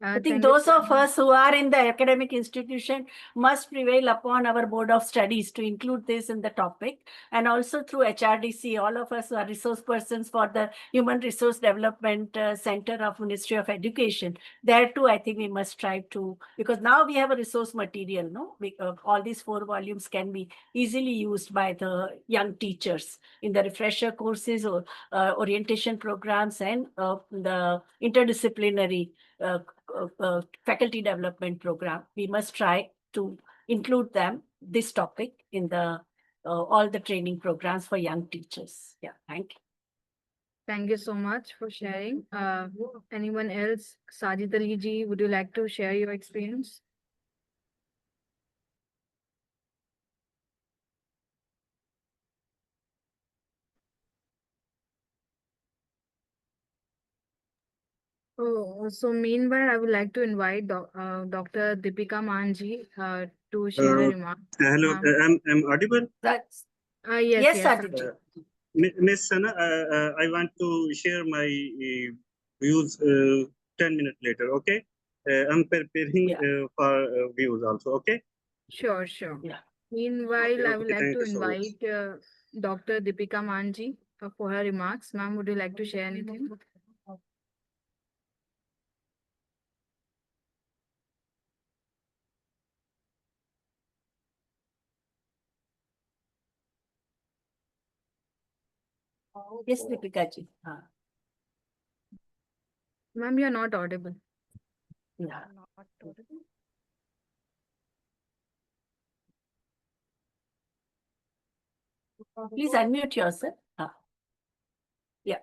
I think Thank you those so of us who are in the academic institution must prevail upon our board of studies to include this in the topic. And also through HRDC, all of us who are resource persons for the Human Resource Development Center of Ministry of Education. There too, I think we must strive to, because now we have a resource material, no? All these 4 volumes can be easily used by the young teachers in the refresher courses or orientation programs and the interdisciplinary faculty development program. We must try to include this topic in the all the training programs for young teachers. Yeah, thank you. Thank you so much for sharing. Anyone else? Sajid Ali ji, would you like to share your experience? Oh, so meanwhile, I would like to invite Dr. Deepika Manji to share a remark. Hello, I'm audible. That's Yes, yes, yes. Sajid. Miss Sana, I want to share my views 10 minutes later, okay? I'm preparing for views also, okay? Sure, sure. Yeah. Meanwhile, I would Okay, like thank to you so much. invite Dr. Deepika Manji for her remarks. Ma'am, would you like to share anything? Yes, Deepika ji. Ma'am, you're not audible. Yeah. Please unmute yourself. Yeah.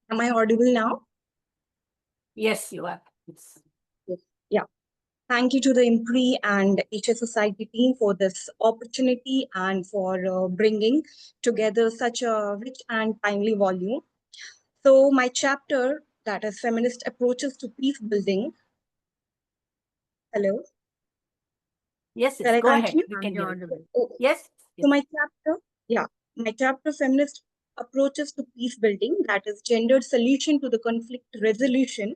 Am I audible now? Yes, you are. Yes. Yeah. Thank you to the IMPRI and HA Society team for this opportunity and for bringing together such a rich and timely volume. So my chapter, that is Feminist Approaches to Peace Building. Hello? Yes, Shall I go ahead. continue? We can You're hear you. audible. Oh, Yes, So my chapter Feminist Approaches to Peace Building, that is gendered solution to the conflict resolution.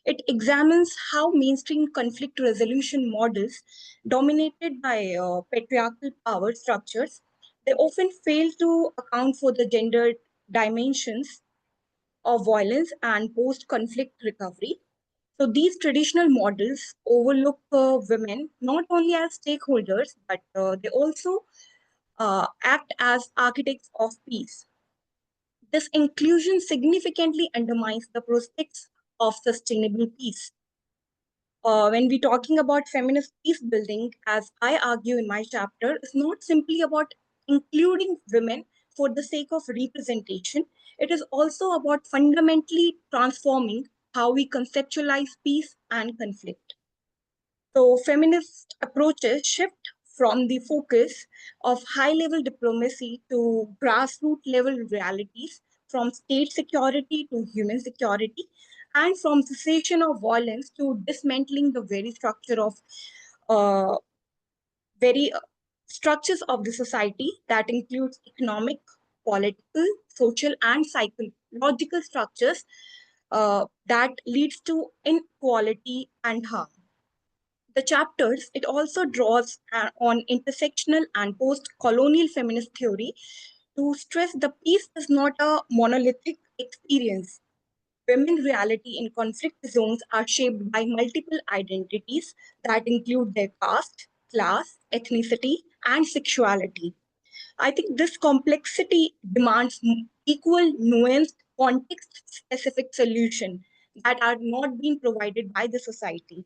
It examines how mainstream conflict resolution models dominated by patriarchal power structures, they often fail to account for the gender dimensions of violence and post-conflict recovery. So these traditional models overlook women not only as stakeholders, but they also act as architects of peace. This inclusion significantly undermines the prospects of sustainable peace. When we're talking about feminist peace building, as I argue in my chapter, is not simply about including women for the sake of representation. It is also about fundamentally transforming how we conceptualize peace and conflict. So feminist approaches shift from the focus of high-level diplomacy to grassroots level realities, from state security to human security, and from cessation of violence to dismantling the very structure of structures of the society that includes economic, political, social, and psychological structures that leads to inequality and harm. The chapters, it also draws on intersectional and post-colonial feminist theory to stress the peace is not a monolithic experience. Women's reality in conflict zones are shaped by multiple identities that include their caste, class, ethnicity, and sexuality. I think this complexity demands equal, nuanced, context-specific solutions that are not being provided by the society.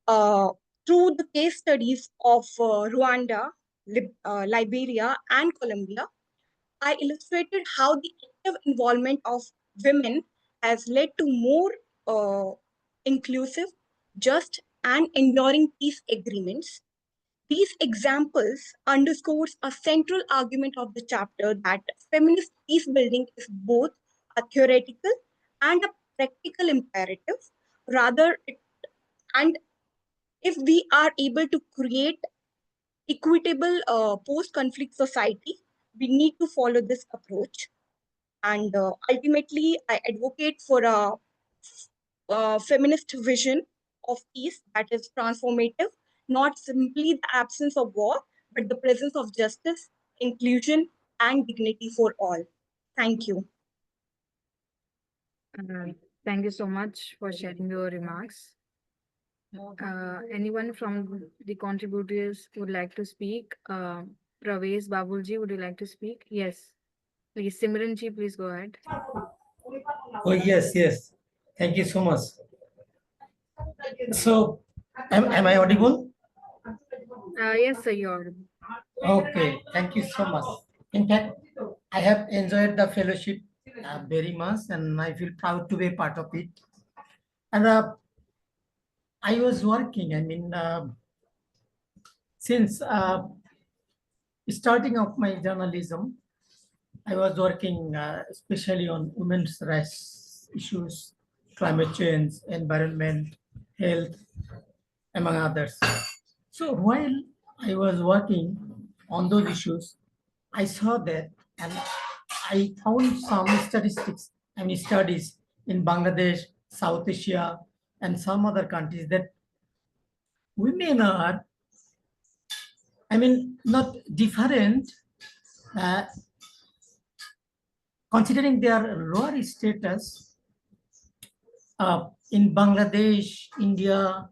Through the case studies of Rwanda, Liberia, and Colombia, I illustrated how the active involvement of women has led to more inclusive, just, and enduring peace agreements. These examples underscores a central argument of the chapter that feminist peace building is both a theoretical and a practical imperative. And if we are able to create equitable post-conflict society, we need to follow this approach. And ultimately, I advocate for a feminist vision of peace that is transformative, not simply the absence of war, but the presence of justice, inclusion, and dignity for all. Thank you. Thank you so much for sharing your remarks. Anyone from the contributors would like to speak? Pravesh Babulji, would you like to speak? Yes. Please, Simranji, please go ahead. Oh, yes. Thank you so much. So, am I audible? Yes, sir, you're audible. Okay, thank you so much. In fact, I have enjoyed the fellowship very much, and I feel proud to be a part of it. And I was working, since starting off my journalism, I was working especially on women's rights issues, climate change, environment, health, among others. So while I was working on those issues, I saw that and I found some statistics, studies in Bangladesh, South Asia, and some other countries that women are, not different, considering their lower status in Bangladesh, India,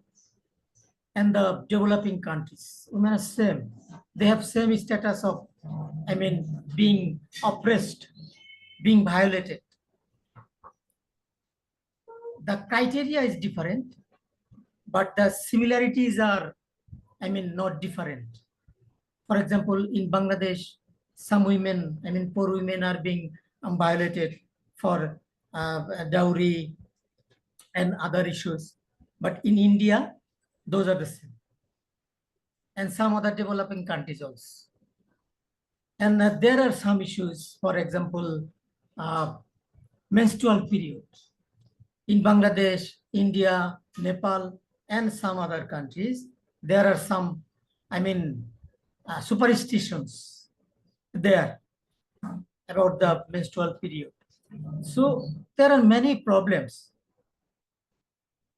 and the developing countries. Women are same. They have same status of, being oppressed, being violated. The criteria is different, but the similarities are, not different. For example, in Bangladesh, some women, poor women are being violated for dowry and other issues. But in India, those are the same. And some other developing countries also. And there are some issues, for example, menstrual period. In Bangladesh, India, Nepal, and some other countries, there are some, superstitions there about the menstrual period. So there are many problems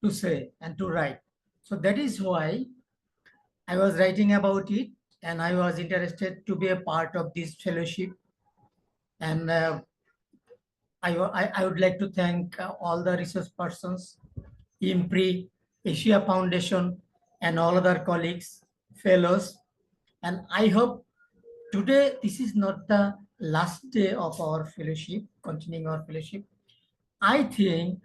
to say and to write. So that is why I was writing about it, and I was interested to be a part of this fellowship. And I would like to thank all the research persons, IMPRI, Asia Foundation, and all other colleagues, fellows. And I hope today, this is not the last day of our fellowship, continuing our fellowship. I think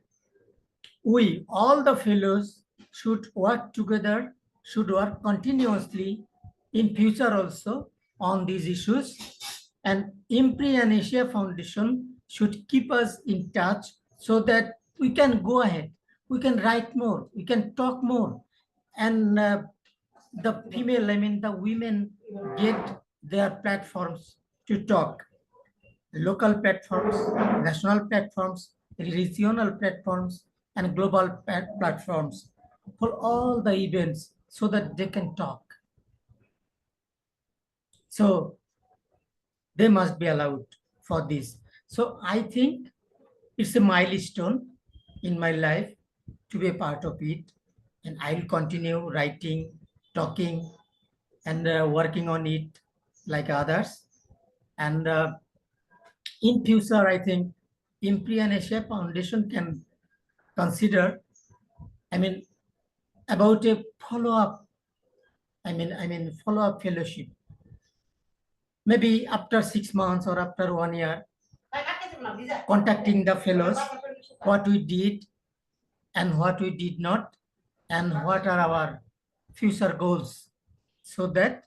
we, all the fellows, should work together, should work continuously in future also on these issues. And IMPRI and Asia Foundation should keep us in touch so that we can go ahead, we can write more, we can talk more. And the female, I mean the women, get their platforms to talk. Local platforms, national platforms, regional platforms, and global platforms for all the events so that they can talk. So they must be allowed for this. So I think it's a milestone in my life to be a part of it. And I will continue writing, talking, and working on it like others. And in future, I think IMPRI and Asia Foundation can consider, I mean, about a follow-up, follow-up fellowship. Maybe after 6 months or after 1 year, contacting the fellows, what we did and what we did not, and what are our future goals, so that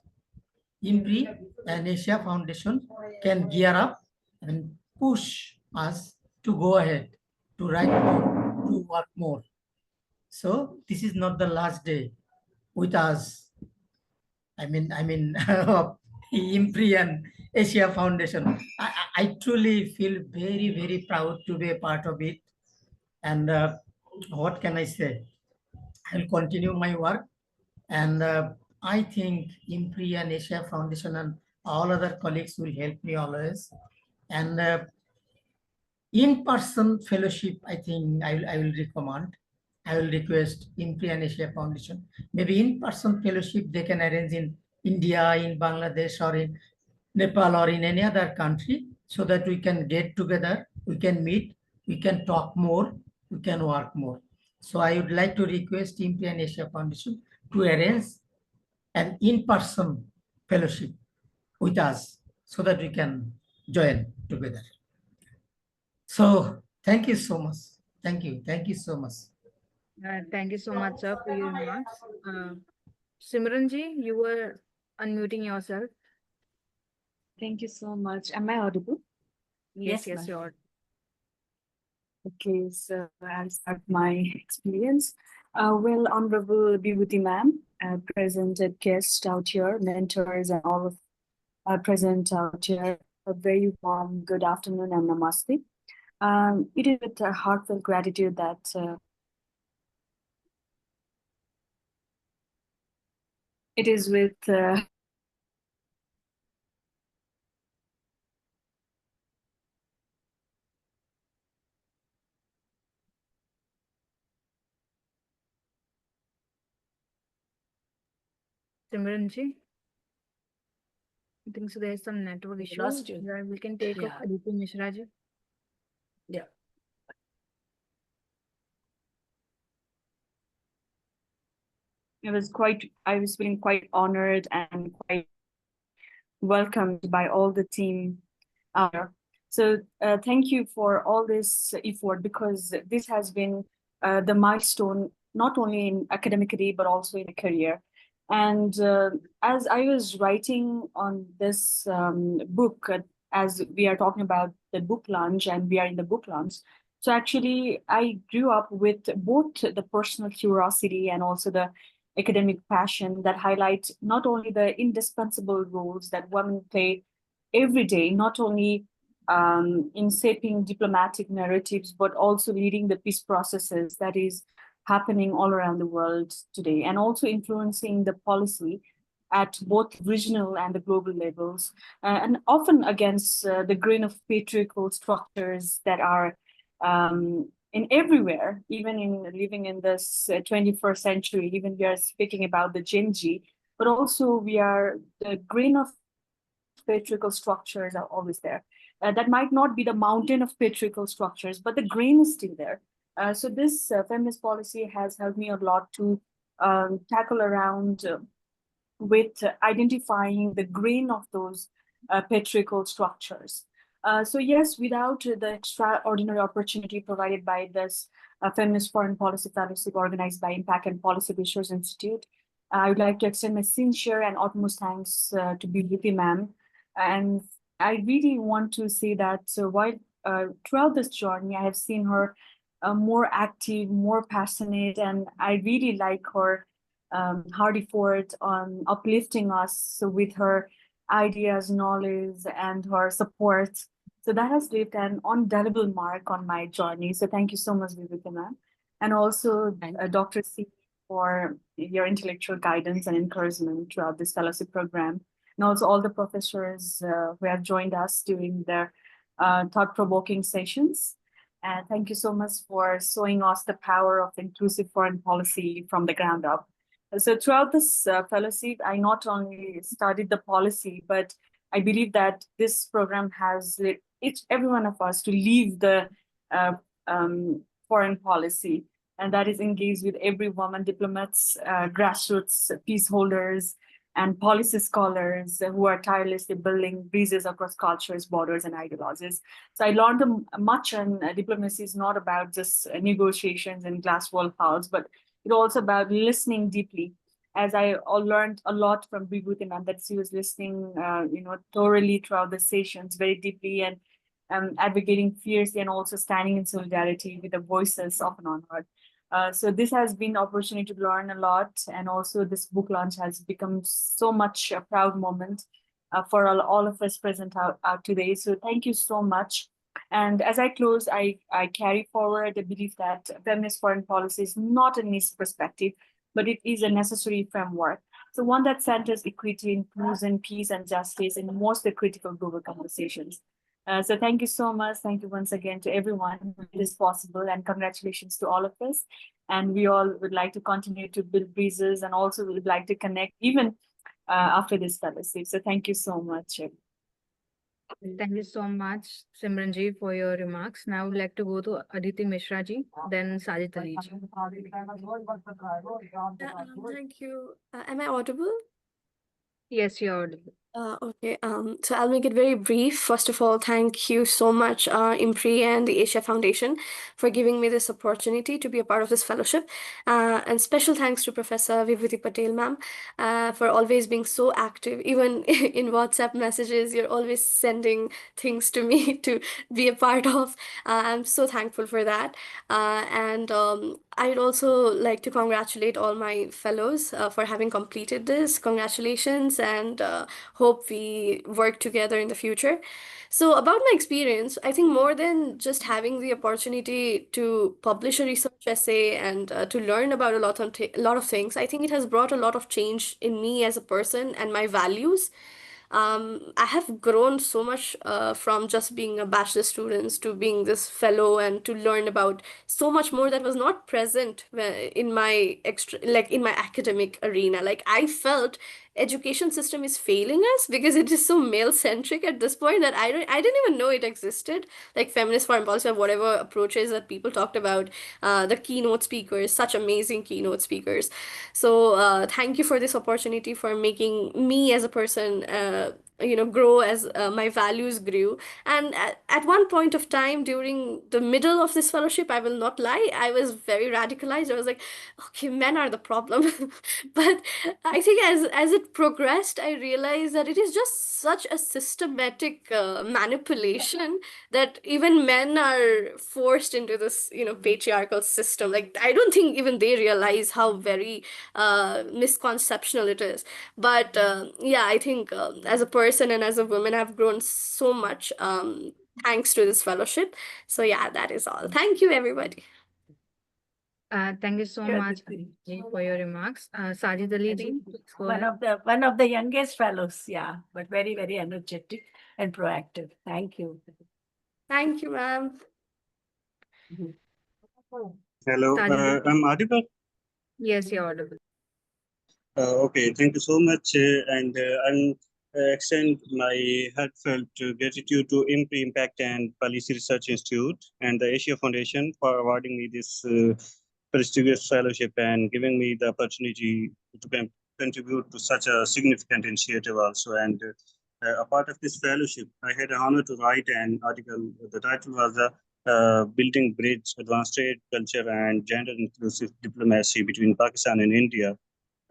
IMPRI and Asia Foundation can gear up and push us to go ahead, to write more, to work more. So this is not the last day with us. IMPRI and Asia Foundation. I truly feel very, very proud to be a part of it. And what can I say? I'll continue my work. And I think IMPRI and Asia Foundation and all other colleagues will help me always. And in-person fellowship, I think I will recommend. I will request IMPRI and Asia Foundation. Maybe in-person fellowship they can arrange in India, in Bangladesh, or in Nepal, or in any other country, so that we can get together, we can meet, we can talk more, we can work more. So I would like to request IMPRI and Asia Foundation to arrange an in-person fellowship with us so that we can join together. So thank you so much. Thank you. Thank you so much. Thank you so much, sir, for your remarks. Simranji, you were unmuting yourself. Thank you so much. Am I audible? Yes, you're. Okay, so I'll start my experience. Well, Honorable Bibhuti ma'am, presented guests out here, mentors, and all of present out here, a very warm good afternoon and namaste. It is with a heartfelt gratitude that it is with Simranji, I think so there's some network issue. Lost you. Yeah, we can take up Aditi Mishra ji. Yeah. I was feeling quite honored and quite welcomed by all the team out there. So thank you for all this effort, because this has been the milestone, not only in academically, but also in a career. And as I was writing on this book, as we are talking about the book launch, and we are in the book launch, so actually I grew up with both the personal curiosity and also the academic passion that highlight not only the indispensable roles that women play every day, not only in shaping diplomatic narratives, but also leading the peace processes that is happening all around the world today, and also influencing the policy at both regional and the global levels, and often against the grain of patriarchal structures that are in everywhere, even in living in this 21st century. Even we are speaking about the Gen Z, but also the grain of patriarchal structures are always there. That might not be the mountain of patriarchal structures, but the grain is still there. So this feminist policy has helped me a lot to tackle around with identifying the grain of those patriarchal structures. So yes, without the extraordinary opportunity provided by this Feminist Foreign Policy Fellowship organized by Impact and Policy Research Institute, I would like to extend my sincere and utmost thanks to Vibhuti ma'am. And I really want to say that while throughout this journey, I have seen her more active, more passionate, and I really like her hard effort on uplifting us with her ideas, knowledge, and her support. So that has left an indelible mark on my journey. So thank you so much, Vibhuti ma'am. And also Dr. C for your intellectual guidance and encouragement throughout this fellowship program. And also all the professors who have joined us during their thought-provoking sessions. And thank you so much for showing us the power of inclusive foreign policy from the ground up. So throughout this fellowship, I not only studied the policy, but I believe that this program has led every one of us to leave the foreign policy, and that is engaged with every woman diplomats, grassroots peace holders, and policy scholars who are tirelessly building bridges across cultures, borders, and ideologies. So I learned much, and diplomacy is not about just negotiations and glass wall halls, but it's also about listening deeply. As I learned a lot from Vibhuti ma'am, that she was listening, thoroughly throughout the sessions, very deeply, and advocating fiercely, and also standing in solidarity with the voices often unheard. So this has been an opportunity to learn a lot, and also this book launch has become so much a proud moment for all of us present out today. So thank you so much. And as I close, I carry forward the belief that feminist foreign policy is not a niche perspective, but it is a necessary framework. So one that centers equity, inclusion, peace, and justice in most of the critical global conversations. So thank you so much. Thank you once again to everyone who made this possible, and congratulations to all of us. And we all would like to continue to build bridges, and also would like to connect even after this fellowship. So thank you so much. Thank you so much, Simranji, for your remarks. Now I would like to go to Aditi Mishra ji, then Sajid Ali ji. Thank you. Am I audible? Yes, you're audible. Okay, so I'll make it very brief. First of all, thank you so much, IMPRI and the Asia Foundation, for giving me this opportunity to be a part of this fellowship. And special thanks to Professor Vibhuti Patel ma'am for always being so active. Even in WhatsApp messages, you're always sending things to me to be a part of. I'm so thankful for that. And I'd also like to congratulate all my fellows for having completed this. Congratulations, and hope we work together in the future. So about my experience, I think more than just having the opportunity to publish a research essay and to learn about a lot of things, I think it has brought a lot of change in me as a person and my values. I have grown so much from just being a bachelor student to being this fellow, and to learn about so much more that was not present in my in my academic arena. Like, I felt education system is failing us because it is so male centric at this point that I didn't even know it existed. Like feminist foreign policy or whatever approaches that people talked about, the keynote speakers, such amazing keynote speakers. So thank you for this opportunity, for making me as a person grow as my values grew. And at one point of time during the middle of this fellowship, I will not lie, I was very radicalized. I was like, okay, men are the problem. But I think as it progressed, I realized that it is just such a systematic manipulation that even men are forced into this patriarchal system. Like, I don't think even they realize how very misconceptional it is. But yeah, I think as a person and as a woman, I've grown so much thanks to this fellowship. So yeah, that is all. Thank you, everybody. Thank you so Sure, much Dipti. for your remarks. Sajid Ali ji, please go One ahead. one of the youngest fellows, yeah, but very, very energetic and proactive. Thank you. Thank you, ma'am. Hello, Sajid Ali. I'm audible. Yes, you're audible. Okay, thank you so much, and I'm extend my heartfelt gratitude to IMPRI Impact and Policy Research Institute and the Asia Foundation for awarding me this prestigious fellowship and giving me the opportunity to contribute to such a significant initiative also. And a part of this fellowship, I had the honor to write an article. The title was Building Bridge, Advanced Trade, Culture, and Gender Inclusive Diplomacy between Pakistan and India.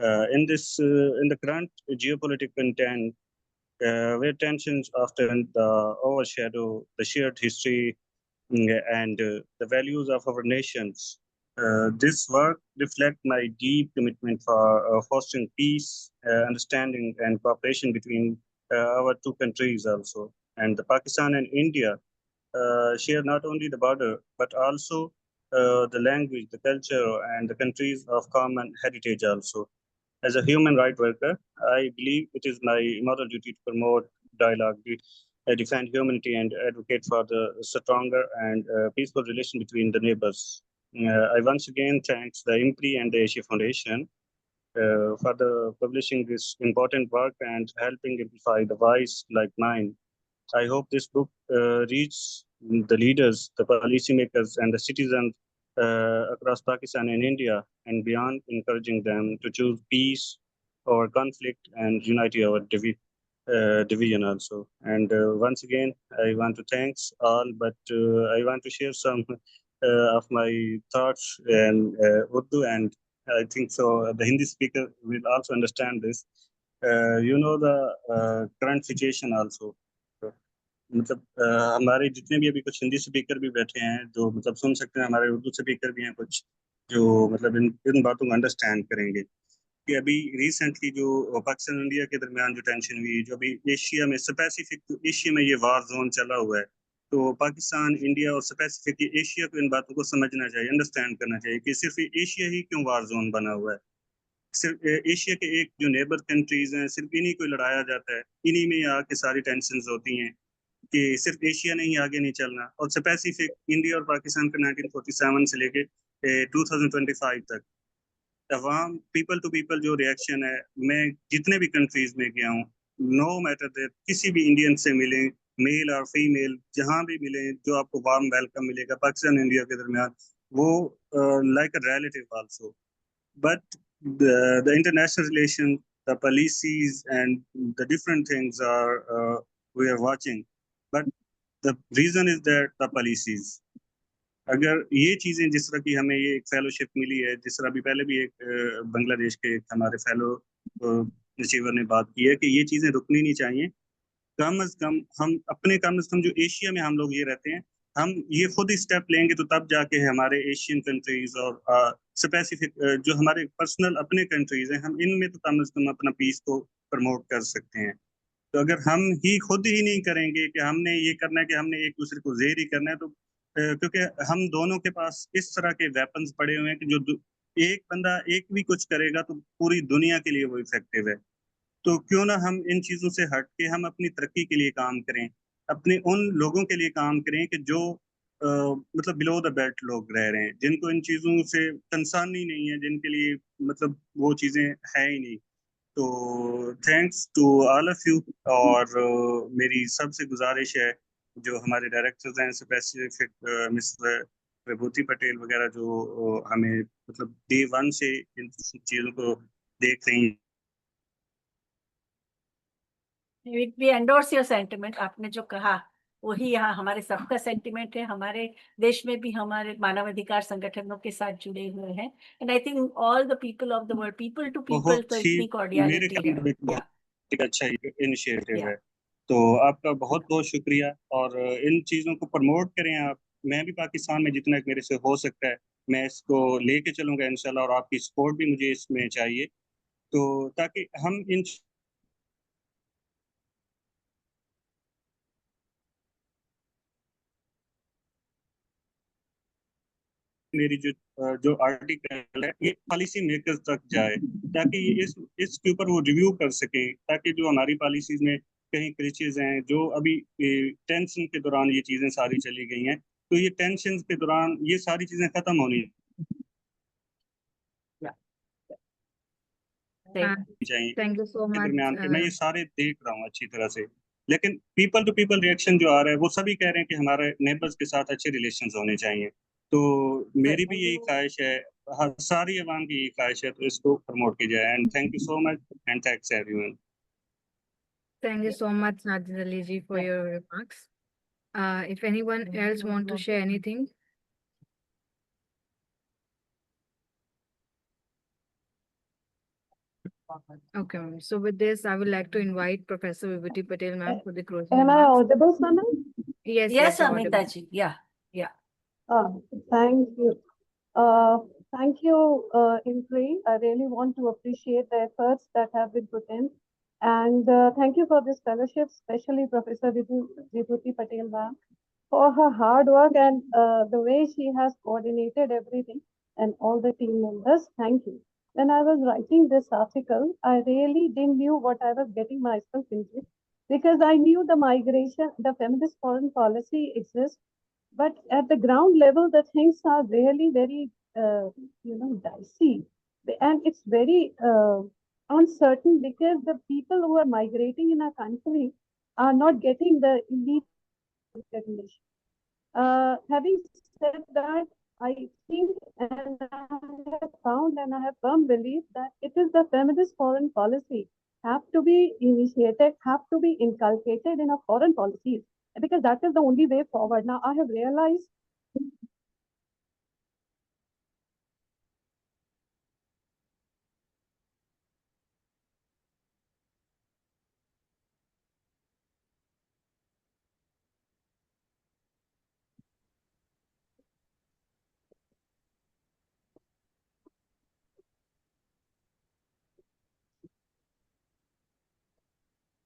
In the current geopolitical content, where tensions often overshadow the shared history and the values of our nations. This work reflects my deep commitment for fostering peace, understanding, and cooperation between our two countries also. And the Pakistan and India share not only the border, but also the language, the culture, and the countries of common heritage also. As a human rights worker, I believe it is my moral duty to promote dialogue, defend humanity, and advocate for the stronger and peaceful relation between the neighbors. I once again thanks the IMPRI and the Asia Foundation for the publishing this important work and helping amplify the voice like mine. I hope this book reaches the leaders, the policymakers, and the citizens across Pakistan and India and beyond, encouraging them to choose peace over conflict and unity over division also. And once again, I want to thanks all, but I want to share some of my thoughts in Urdu, and I think so the Hindi speaker will also understand this. The current situation also. मतलब हमारे जितने भी अभी कुछ Hindi speaker भी बैठे हैं जो मतलब सुन सकते हैं, हमारे उर्दू स्पीकर भी हैं कुछ जो मतलब इन बातों को अंडरस्टैंड करेंगे कि अभी रिसेंटली जो पाकिस्तान इंडिया के दरमियान जो टेंशन हुई, जो अभी एशिया में स्पेसिफिक एशिया में ये वार जोन चला हुआ है, तो पाकिस्तान इंडिया और स्पेसिफिक एशिया को इन बातों को समझना चाहिए, अंडरस्टैंड करना चाहिए कि सिर्फ एशिया ही क्यों वार जोन बना हुआ है। सिर्फ एशिया के एक जो नेबर कंट्रीज हैं सिर्फ इन्हीं को लड़ाया जाता है, इन्हीं में आके सारी टेंशन होती हैं कि सिर्फ एशिया ने ही आगे नहीं चलना, और स्पेसिफिक इंडिया और पाकिस्तान का 1947 से लेके 2025 तक अवाम पीपल टू पीपल जो रिएक्शन है, मैं जितने भी कंट्रीज में गया हूँ, नो मैटर दैट किसी भी इंडियन से मिले, मेल और फीमेल जहां भी मिले, जो आपको वार्म वेलकम मिलेगा पाकिस्तान इंडिया के दरमियान, वो like a relative also. But the international relation, the policies, and the different things are we are watching. But the reason is that the policies. अगर ये चीजें जिस तरह की हमें ये एक फेलोशिप मिली है, जिस तरह अभी पहले भी एक बांग्लादेश के हमारे फेलो अचीवर ने बात की है कि ये चीजें रुकनी नहीं चाहिए, कम से कम जो एशिया में हम लोग ये रहते हैं, हम ये खुद ही स्टेप लेंगे तो तब जाके हमारे एशियन कंट्रीज और स्पेसिफिक जो हमारे पर्सनल अपने कंट्रीज हैं, हम इनमें तो कम से कम अपना पीस को प्रमोट कर सकते हैं. तो अगर हम ही खुद ही नहीं करेंगे कि हमने ये करना है कि हमने एक दूसरे को जेर ही करना है, तो क्योंकि हम दोनों के पास इस तरह के वेपन्स पड़े हुए हैं कि जो एक बंदा एक भी कुछ करेगा तो पूरी दुनिया के लिए वो इफेक्टिव है. तो क्यों ना हम इन चीजों से हट के हम अपनी तरक्की के लिए काम करें, अपने उन लोगों के लिए काम करें कि जो मतलब बिलो द बेल्ट लोग रह रहे हैं, जिनको इन चीजों से कंसर्न ही नहीं है, जिनके लिए मतलब वो चीजें है ही नहीं. तो thanks to all of you. और मेरी सबसे गुजारिश है, जो हमारे डायरेक्टर्स हैं स्पेसिफिक मिस विभूति पटेल वगैरह, जो हमें मतलब डे वन से इन चीजों को देख रही हैं. We endorse your sentiment. आपने जो कहा वही यहाँ हमारे सबका सेंटिमेंट है. हमारे देश में भी हमारे मानवाधिकार संगठनों के साथ जुड़े हुए हैं. And I think all the people of the world, people to people, तो इतनी मेरे कॉर्डियलिटी है. ख्याल में बहुत एक अच्छा इनिशिएटिव है. तो आपका बहुत बहुत शुक्रिया, और इन चीज़ों को प्रमोट करें आप. मैं भी पाकिस्तान में जितना मेरे से हो सकता है मैं इसको लेके चलूंगा इंशाल्लाह, और आपकी सपोर्ट भी मुझे इसमें चाहिए, तो ताकि हम इन मेरी जो आर्टिकल है ये पॉलिसी मेकर्स तक जाए, ताकि इसके ऊपर वो रिव्यू कर सकें, ताकि जो हमारी पॉलिसीज में कहीं क्रिचेज हैं, जो अभी टेंशन के दौरान ये चीजें सारी चली गई हैं, तो ये टेंशन के दौरान ये सारी चीजें खत्म होनी चाहिए। Thank you so के much. दरमियान पे मैं ये सारे देख रहा हूँ अच्छी तरह से, लेकिन पीपल टू पीपल रिएक्शन जो आ रहा है वो सभी कह रहे हैं कि हमारे नेबर्स के साथ अच्छे रिलेशंस होने चाहिए। तो मेरी भी यही ख्वाहिश है, हर सारी अवाम की यही ख्वाहिश है, तो इसको प्रमोट किया जाए। And thank you so much and thanks everyone. Thank you so much, Najid Ali ji, for your remarks. If anyone else want to share anything. Okay, ma'am. So with this, I would like to invite Professor Vibhuti Patel, ma'am, for the closing Am I remarks. audible, Sana? Yes, you're audible. Amita ji. Yeah. Thank you. Thank you, IMPRI. I really want to appreciate the efforts that have been put in. And thank you for this fellowship, especially Professor Vibhuti Patel, ma'am, for her hard work and the way she has coordinated everything and all the team members. Thank you. When I was writing this article, I really didn't knew what I was getting myself into, because I knew the migration, the feminist foreign policy exists, but at the ground level, the things are really very, dicey, and it's very uncertain, because the people who are migrating in our country are not getting the immediate recognition. Having said that, I think, and I have found, and I have firm belief that it is the feminist foreign policy have to be initiated, have to be inculcated in our foreign policies, because that is the only way forward. Now, I have realized.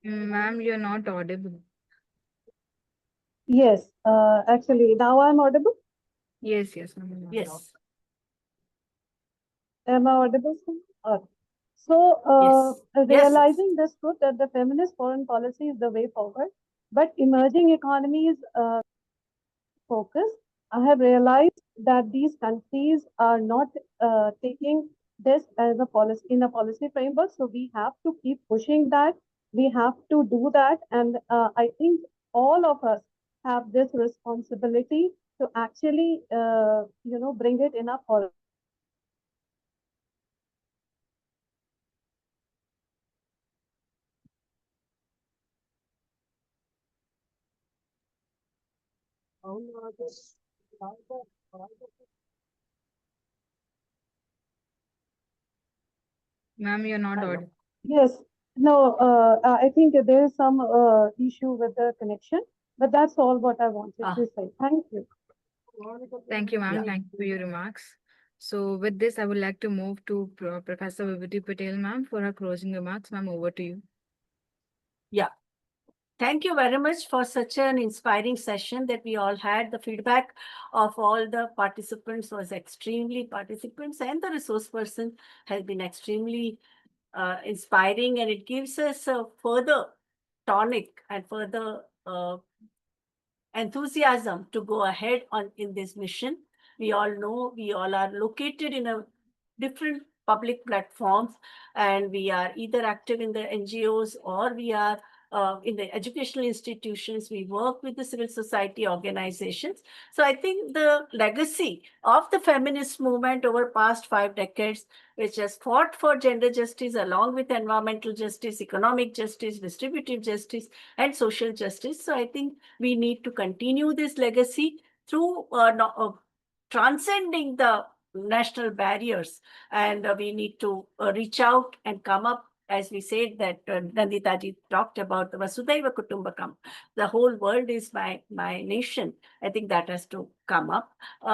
Ma'am, you're not audible. Yes, actually, now I'm audible. Yes, ma'am. Yes. Am I audible? So, Yes. realizing this truth that the feminist foreign policy is the way forward, but emerging economies focus, I have realized that these countries are not taking this as a policy in a policy framework. So we have to keep pushing that. We have to do that, and I think all of us have this responsibility to actually, bring it in a policy. Ma'am, you're not audible. Yes, no, I think there is some issue with the connection, but that's all what I wanted to say. Thank you. Thank you, ma'am. Thank you for your remarks. So with this, I would like to move to Professor Vibhuti Patel, ma'am, for her closing remarks. Ma'am, over to you. Yeah. Thank you very much for such an inspiring session that we all had. The feedback of all the participants was extremely, participants and the resource person has been extremely inspiring, and it gives us a further tonic and further enthusiasm to go ahead in this mission. We all know we all are located in a different public platforms, and we are either active in the NGOs or we are in the educational institutions. We work with the civil society organizations. So I think the legacy of the feminist movement over past 5 decades, which has fought for gender justice along with environmental justice, economic justice, distributive justice, and social justice. So I think we need to continue this legacy through transcending the national barriers, and we need to reach out and come up, as we said that Nandita ji talked about the Vasudhaiva Kutumbakam. The whole world is my nation. I think that has to come up.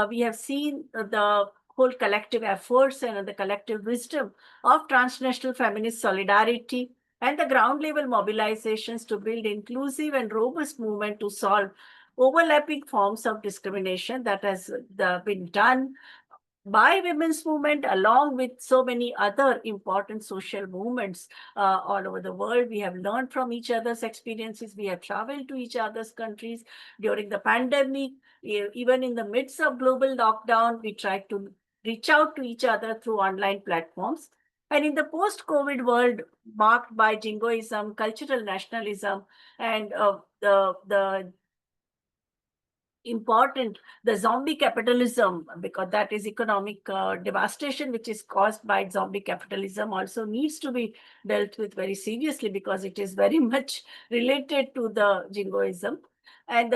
We have seen the whole collective efforts and the collective wisdom of transnational feminist solidarity and the ground level mobilizations to build inclusive and robust movement to solve overlapping forms of discrimination that has been done by women's movement, along with so many other important social movements all over the world. We have learned from each other's experiences. We have traveled to each other's countries during the pandemic. Even in the midst of global lockdown, we tried to reach out to each other through online platforms. And in the post-COVID world, marked by jingoism, cultural nationalism, and the important, the zombie capitalism, because that is economic devastation which is caused by zombie capitalism, also needs to be dealt with very seriously, because it is very much related to the jingoism. And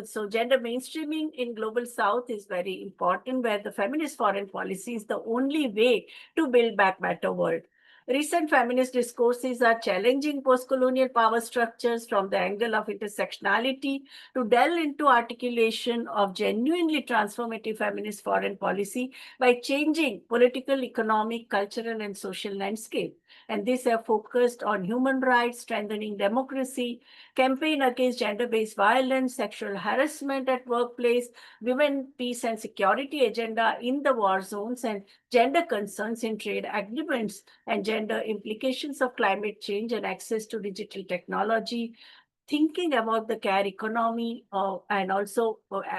so gender mainstreaming in global south is very important, where the feminist foreign policy is the only way to build back better world. Recent feminist discourses are challenging post-colonial power structures from the angle of intersectionality to delve into articulation of genuinely transformative feminist foreign policy by changing political, economic, cultural, and social landscape. And these are focused on human rights, strengthening democracy, campaign against gender-based violence, sexual harassment at workplace, women, peace and security agenda in the war zones, and gender concerns in trade agreements, and gender implications of climate change and access to digital technology, thinking about the care economy and also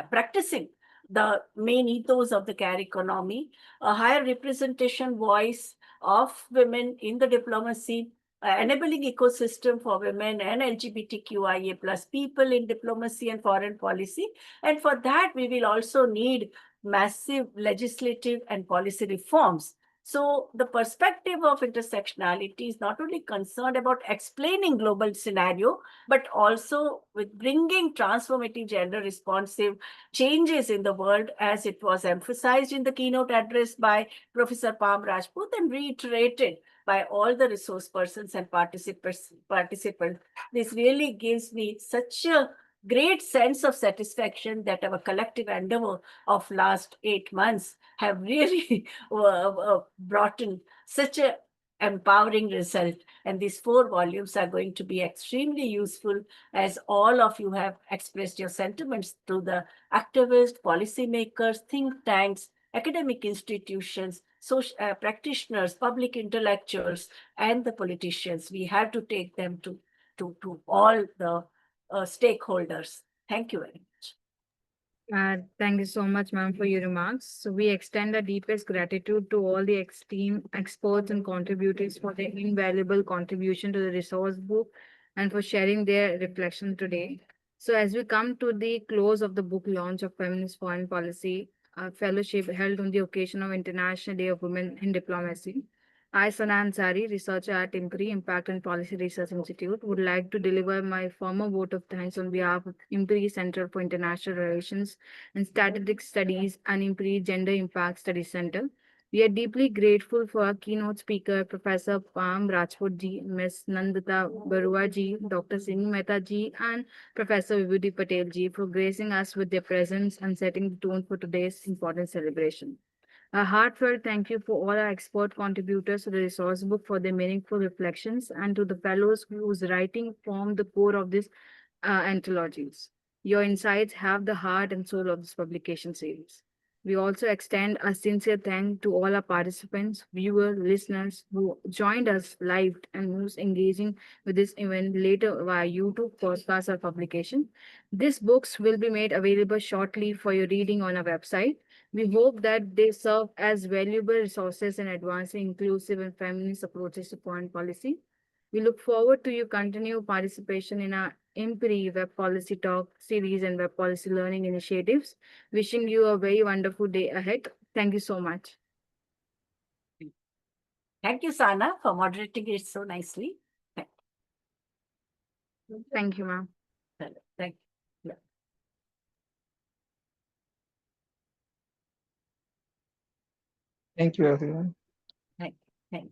practicing the main ethos of the care economy, a higher representation voice of women in the diplomacy, enabling ecosystem for women and LGBTQIA plus people in diplomacy and foreign policy. And for that, we will also need massive legislative and policy reforms. So the perspective of intersectionality is not only concerned about explaining global scenario, but also with bringing transformative gender responsive changes in the world, as it was emphasized in the keynote address by Professor Pam Rajput and reiterated by all the resource persons and participants. This really gives me such a great sense of satisfaction that our collective endeavor of last 8 months have really brought in such a empowering result. And these 4 volumes are going to be extremely useful, as all of you have expressed your sentiments through the activists, policymakers, think tanks, academic institutions, social practitioners, public intellectuals, and the politicians. We have to take them to all the stakeholders. Thank you very much. Thank you so much, ma'am, for your remarks. So we extend our deepest gratitude to all the esteemed experts and contributors for their invaluable contribution to the resource book and for sharing their reflections today. So as we come to the close of the book launch of Feminist Foreign Policy, a fellowship held on the occasion of International Day of Women in Diplomacy, I, Sana Ansari, researcher at IMPRI, Impact and Policy Research Institute, would like to deliver my formal vote of thanks on behalf of IMPRI Center for International Relations and Strategic Studies and IMPRI Gender Impact Studies Center. We are deeply grateful for our keynote speaker, Professor Pam Rajput ji, Ms. Nandita Barua ji, Dr. Singh Mehta ji, and Professor Vibhuti Patel ji for gracing us with their presence and setting the tone for today's important celebration. A heartfelt thank you for all our expert contributors to the resource book for their meaningful reflections, and to the fellows whose writing formed the core of these anthologies. Your insights have the heart and soul of this publication series. We also extend a sincere thanks to all our participants, viewers, listeners who joined us live and who's engaging with this event later via YouTube, podcast, or publication. These books will be made available shortly for your reading on our website. We hope that they serve as valuable resources in advancing inclusive and feminist approaches to foreign policy. We look forward to your continued participation in our IMPRI Web Policy Talk series and Web Policy Learning initiatives. Wishing you a very wonderful day ahead. Thank you so much. Thank you, Sana, for moderating it so nicely. Thank you, ma'am. Thank you. Thank you, everyone. Thank you.